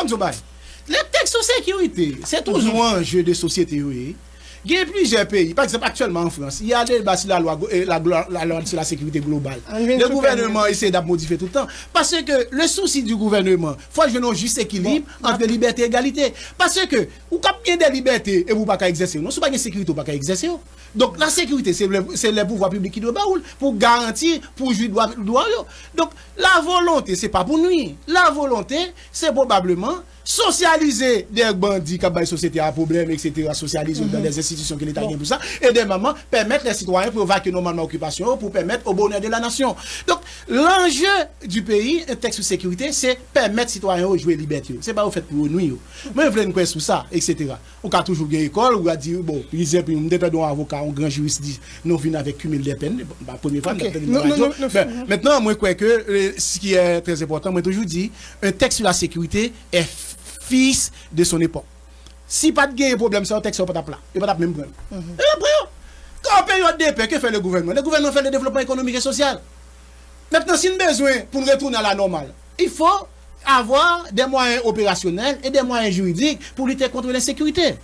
les textes de sécurité, c'est toujours un jeu de société, oui. Il y a plusieurs pays, par exemple actuellement en France, il y a des débats sur la loi sur la sécurité globale. Le gouvernement essaie de modifier tout le temps. Parce que le souci du gouvernement, il faut jouer un juste équilibre entre liberté et égalité. Parce que vous avez des libertés et vous ne pouvez pas exercer. Non, si vous n'avez pas de sécurité, vous ne pouvez pas exercer. Donc la sécurité, c'est le pouvoir public qui doit pour garantir, pour jouer le droit. Donc la volonté, ce n'est pas pour nuire. La volonté, c'est probablement socialiser des bandits qui ont des sociétés à problème, etc. Socialiser dans des institutions que l'État gagne pour ça. Et des moments, permettre les citoyens pour vaquer normalement occupation, pour permettre au bonheur de la nation. Donc, l'enjeu du pays, un texte de sécurité, c'est permettre aux citoyens de jouer liberté. Ce n'est pas au fait pour nous. Moi, je voulais une question sur ça, etc. On a toujours une école, on a dit, bon, par exemple, nous avons un avocat, un grand juriste, nous venons avec cumul des peines. La première fois, maintenant, moi, je crois que ce qui est très important, moi, toujours dit, un texte sur la sécurité est fils de son époque. Si pas de problème, c'est un texte pas plat. Il pas même problème. Et après, en période de paix, que fait le gouvernement? Le gouvernement fait le développement économique et social. Maintenant, si nous avons besoin pour retourner à la normale, il faut avoir des moyens opérationnels et des moyens juridiques pour lutter contre l'insécurité.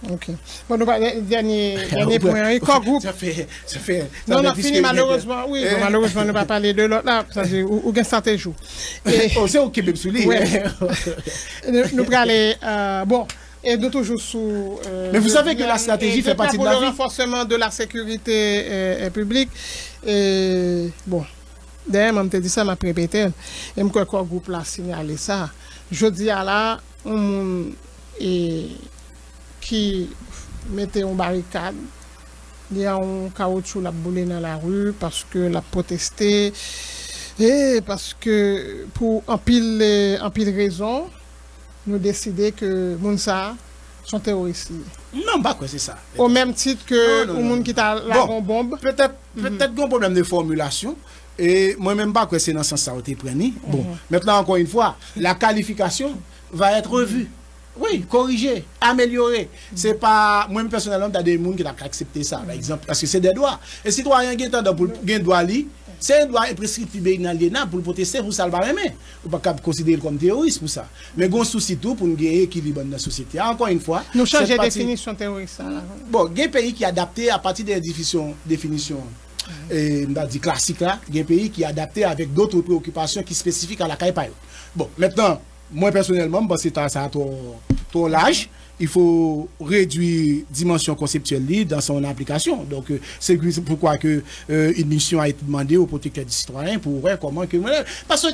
Ok. Bon, nous allons dernier point. Corps groupe. Ça fait. Non, fini malheureusement. Oui, malheureusement, nous ne pas parler de l'autre là. Ça c'est ou gain stratégie. C'est au Québec sous lui. Nous allons aller bon. Et nous toujours sous. Mais vous savez que la stratégie fait partie de la vie. Pour le renforcement de la sécurité publique. Et bon. D'ailleurs, je me dit ça, m'a répété. Et je crois que le groupe l'a signalé ça. Je dis à là, qui mettait en barricade, il y a un caoutchouc la boule dans la rue parce que la protesté et parce que pour en pile raison, nous décider que Mounsa sont terroristes. Non, pas quoi, c'est ça. Au même titre que le monde qui t'a la bombe. Peut-être un problème de formulation. Et moi-même, pas que c'est dans ce sens ça a été pris. Bon, maintenant, encore une fois, la qualification va être revue. Oui, corriger, améliorer. C'est pas. Moi, personnellement, il y a des gens qui ont accepté ça, par exemple, parce que c'est des droits. Et citoyen qui est dans le droit, c'est un droit prescriptif dans l'ENA pour protester pour ça le barème. Ou pas considérer comme terroriste pour ça. Mais gon souci tout pour nous gagner équilibre dans la société. Encore une fois, nous changer définition terroriste. Bon, il y a un pays qui est adapté à partir des définitions classiques là, il y a un pays qui est adapté avec d'autres préoccupations qui spécifiques à la CAIPAI. Bon, maintenant, moi personnellement, parce que ça a ton l'âge, il faut réduire dimension conceptuelle dans son application. Donc, c'est pourquoi que une mission a été demandée aux protecteurs des citoyens pour voir comment que... Parce que le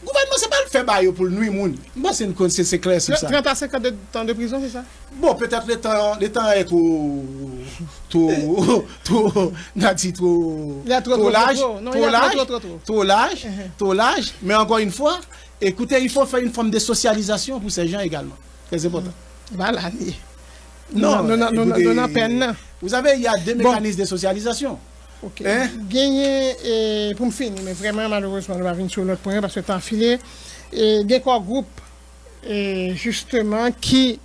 gouvernement, c'est pas le fait bail pour le nuit moun. Moi, c'est clair sur ça. 30 à 50 ans de prison, c'est ça? Bon, peut-être le temps est trop large, mais encore une fois, écoutez, il faut faire une forme de socialisation pour ces gens également. C'est important. Voilà. Non, non, peine. Vous savez, il y a deux mécanismes de socialisation. Ok. Gagner, pour me finir, mais vraiment, malheureusement, on va venir sur l'autre point parce que temps filé. Et il y a un groupe, justement, qui,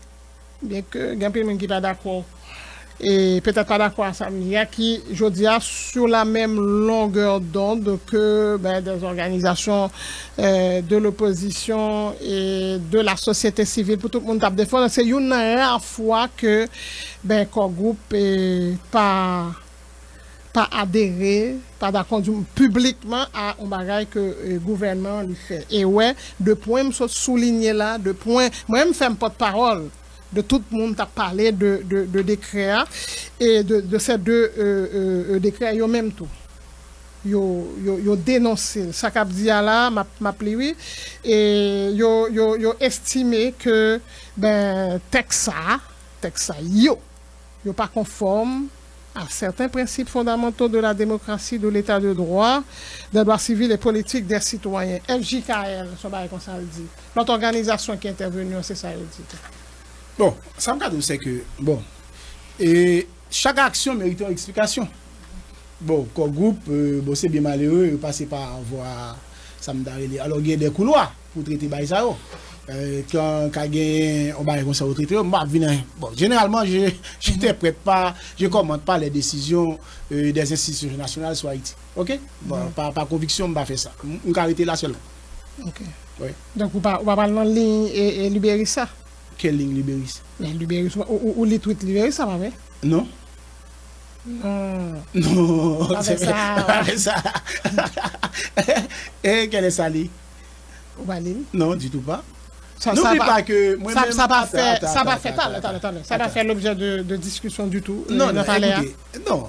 bien que, il y a un qui n'est pas d'accord, et peut-être pas d'accord à ça, mais il y a qui, je dis, sur la même longueur d'onde que des organisations de l'opposition et de la société civile pour tout le monde tape défendre. C'est une rare fois que qu'un groupe n'est pas adhéré, pas d'accord publiquement à un bagage que le gouvernement lui fait. Et ouais, de points, je souligner là, de points, moi, je fais un porte-parole de tout le monde a parlé de décret et de ces deux décrets, yo même tout. Yo dénoncé. Ça qu'a dit là, m'a pli et yo estimé que texte yo pas conforme à certains principes fondamentaux de la démocratie, de l'état de droit, des droits civils et politiques des citoyens. FJKL, ça va comme ça le dit. Notre organisation qui est intervenue, c'est ça le dit. Bon, ça me dit c'est que, bon, et chaque action mérite une explication. Bon, comme groupe, bon, c'est bien malheureux, passer par voir ça me dit. Alors, il y a des couloirs pour traiter ça. Quand on va comme ça au traité, bon, généralement, j'interprète pas, je commente pas les décisions des institutions nationales sur Haïti. Ok? Bon, par conviction, je vais faire ça. On va arrêter là seulement. Ok. Oui. Donc, on va parler en ligne et libérer ça. Quelle ligne Libéris? Libéris, ou les tweets Libéris, ça va bien? Non. Non, c'est ça. Et quelle est ça, li? Non, du tout pas. N'oublie pas que ça va faire l'objet de discussion du tout. Non,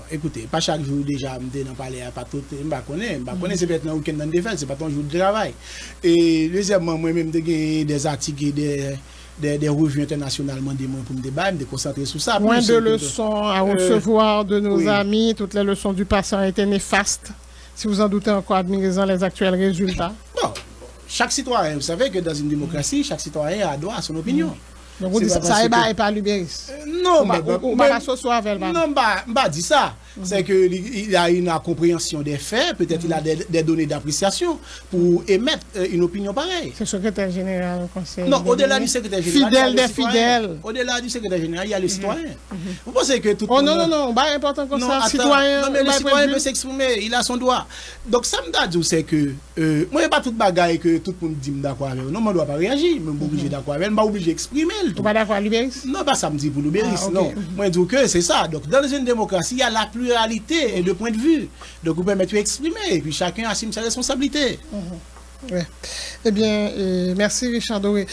écoutez, pas chaque jour déjà, je ne parle pas tout, je connais, c'est peut-être un week-end dans le défense, c'est pas ton jour de travail. Et deuxièmement, moi-même, des articles et des revues internationalement des moyens pour me débattre, me concentrer sur ça. Moins de leçons à recevoir de nos amis, toutes les leçons du passé ont été néfastes. Si vous en doutez encore, admirez-en les actuels résultats. Bon, chaque citoyen, vous savez que dans une démocratie, chaque citoyen a droit à son opinion. Donc vous dites ça n'est pas Libéris. Non, on va s'asseoir avec le non, bah dit ça. C'est qu'il a une compréhension des faits, peut-être il a des données d'appréciation pour émettre une opinion pareille. C'est le secrétaire général du conseil. Non, au-delà du secrétaire général. Fidèle des fidèles. Au-delà du secrétaire général, il y a le citoyen. Vous pensez que tout le monde... non, pas important comme ça. Citoyen. Non, mais le citoyen peut s'exprimer, il a son droit. Donc ça me dit, c'est que moi, il n'y a pas toute bagaille que tout le monde dit d'accord avec. Non, je ne dois pas réagir, mais je suis obligé d'accord avec, je suis obligé d'exprimer. Tu n'es pas d'accord avec Libéris? Non, pas ça me dit pour Libéris, non. Moi, je dis que c'est ça. Donc dans une démocratie, il y a la pluralité de points de vue. Donc vous permettez d'exprimer, et puis chacun assume sa responsabilité. Ouais. Eh bien, merci Richard Doré.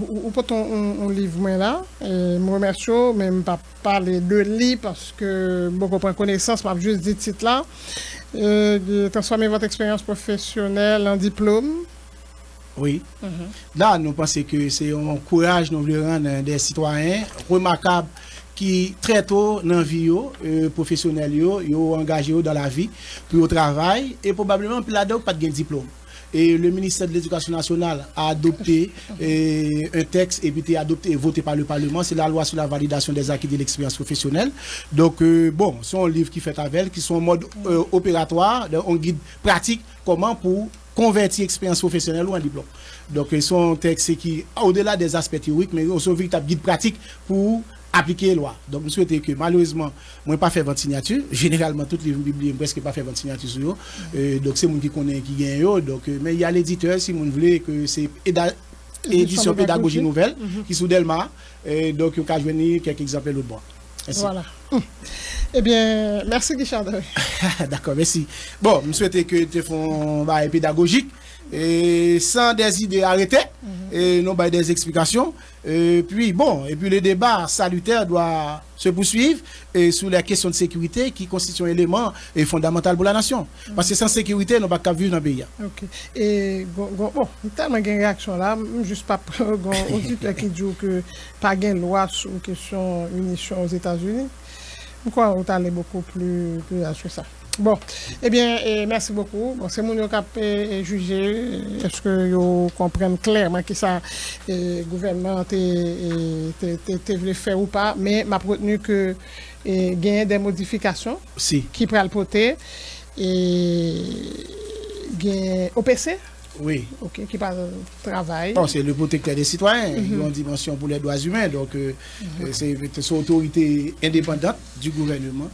Où peut on livre là? Je me remercie, même pas parler de livre parce que beaucoup prennent connaissance, je juste dit titre là. Transformer votre expérience professionnelle en diplôme. Oui. Là, nous pensons que c'est un courage nous voulons rendre des citoyens remarquables qui très tôt dans la vie professionnelle, ils ont engagé dans la vie, puis au travail, et probablement puis là-dedans pas de diplôme. Et le ministère de l'Éducation nationale a adopté un texte et puis adopté et voté par le Parlement. C'est la loi sur la validation des acquis de l'expérience professionnelle. Donc, bon, c'est un livre qui fait avec, qui sont en mode opératoire, un guide pratique, comment pour convertir l'expérience professionnelle ou en diplôme. Donc, ils sont un texte qui, au-delà des aspects théoriques, mais aussi un véritable guide pratique pour appliquer la loi. Donc, je souhaite que malheureusement, moi pas fait 20 signatures. Généralement, toutes les biblios presque pas fait 20 signatures sur eux. Donc, c'est moi qui connaît qui gagne. Donc, mais il y a l'éditeur, si vous voulez, que c'est édition pédagogie nouvelle qui sous Delma. Donc, il y a venir quelques exemples l'autre bois. Voilà. Eh bien, merci Guichard. D'accord, merci. Bon, je souhaite que tu fasses un pédagogique et sans des idées arrêtées et non pas des explications. Puis bon, et puis le débat salutaire doit se poursuivre sur les questions de sécurité qui constituent un élément fondamental pour la nation. Parce que sans sécurité, nous ne pouvons pas vivre dans le pays. Ok. Et bon, tellement de réaction là, juste pas un auditeur qui dit que pas de loi sur la question munitions aux États-Unis. Pourquoi on allait beaucoup plus sur ça? Bon, eh bien, merci beaucoup. Bon, c'est mon qui a jugé. Est-ce que vous comprenez clairement que ça, le gouvernement voulu faire ou pas? Mais m'a retenu que il y a des modifications qui pourraient le porter. Et il y a OPC. Oui. Ok, qui parle de travail. Bon, c'est le protecteur des citoyens, qui ont une dimension pour les droits humains. Donc, c'est une autorité indépendante du gouvernement.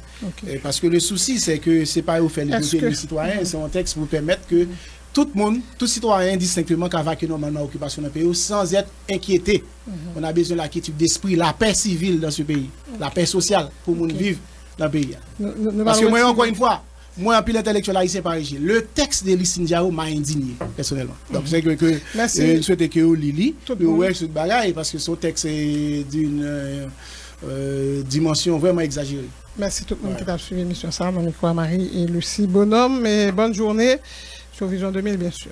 Parce que le souci, c'est que ce n'est pas au fait le côté des citoyens, c'est un texte pour permettre que tout le monde, tout citoyen indistinctement, qui a vaincu normalement l'occupation d'un pays, sans être inquiété. On a besoin de la quiétude d'esprit, la paix civile dans ce pays, la paix sociale pour le monde vivre dans le pays. Parce que moi, encore une fois, moi, en pile intellectuel haïtien par origine, le texte de Lissine Diao m'a indigné, personnellement. Donc, c'est que je souhaite que vous lili, ouais, ce bagaille, parce que son texte est d'une dimension vraiment exagérée. Merci tout le monde qui a suivi l'émission. Ça, mon micro Marie et Lucie Bonhomme. Et bonne journée sur Vision 2000, bien sûr.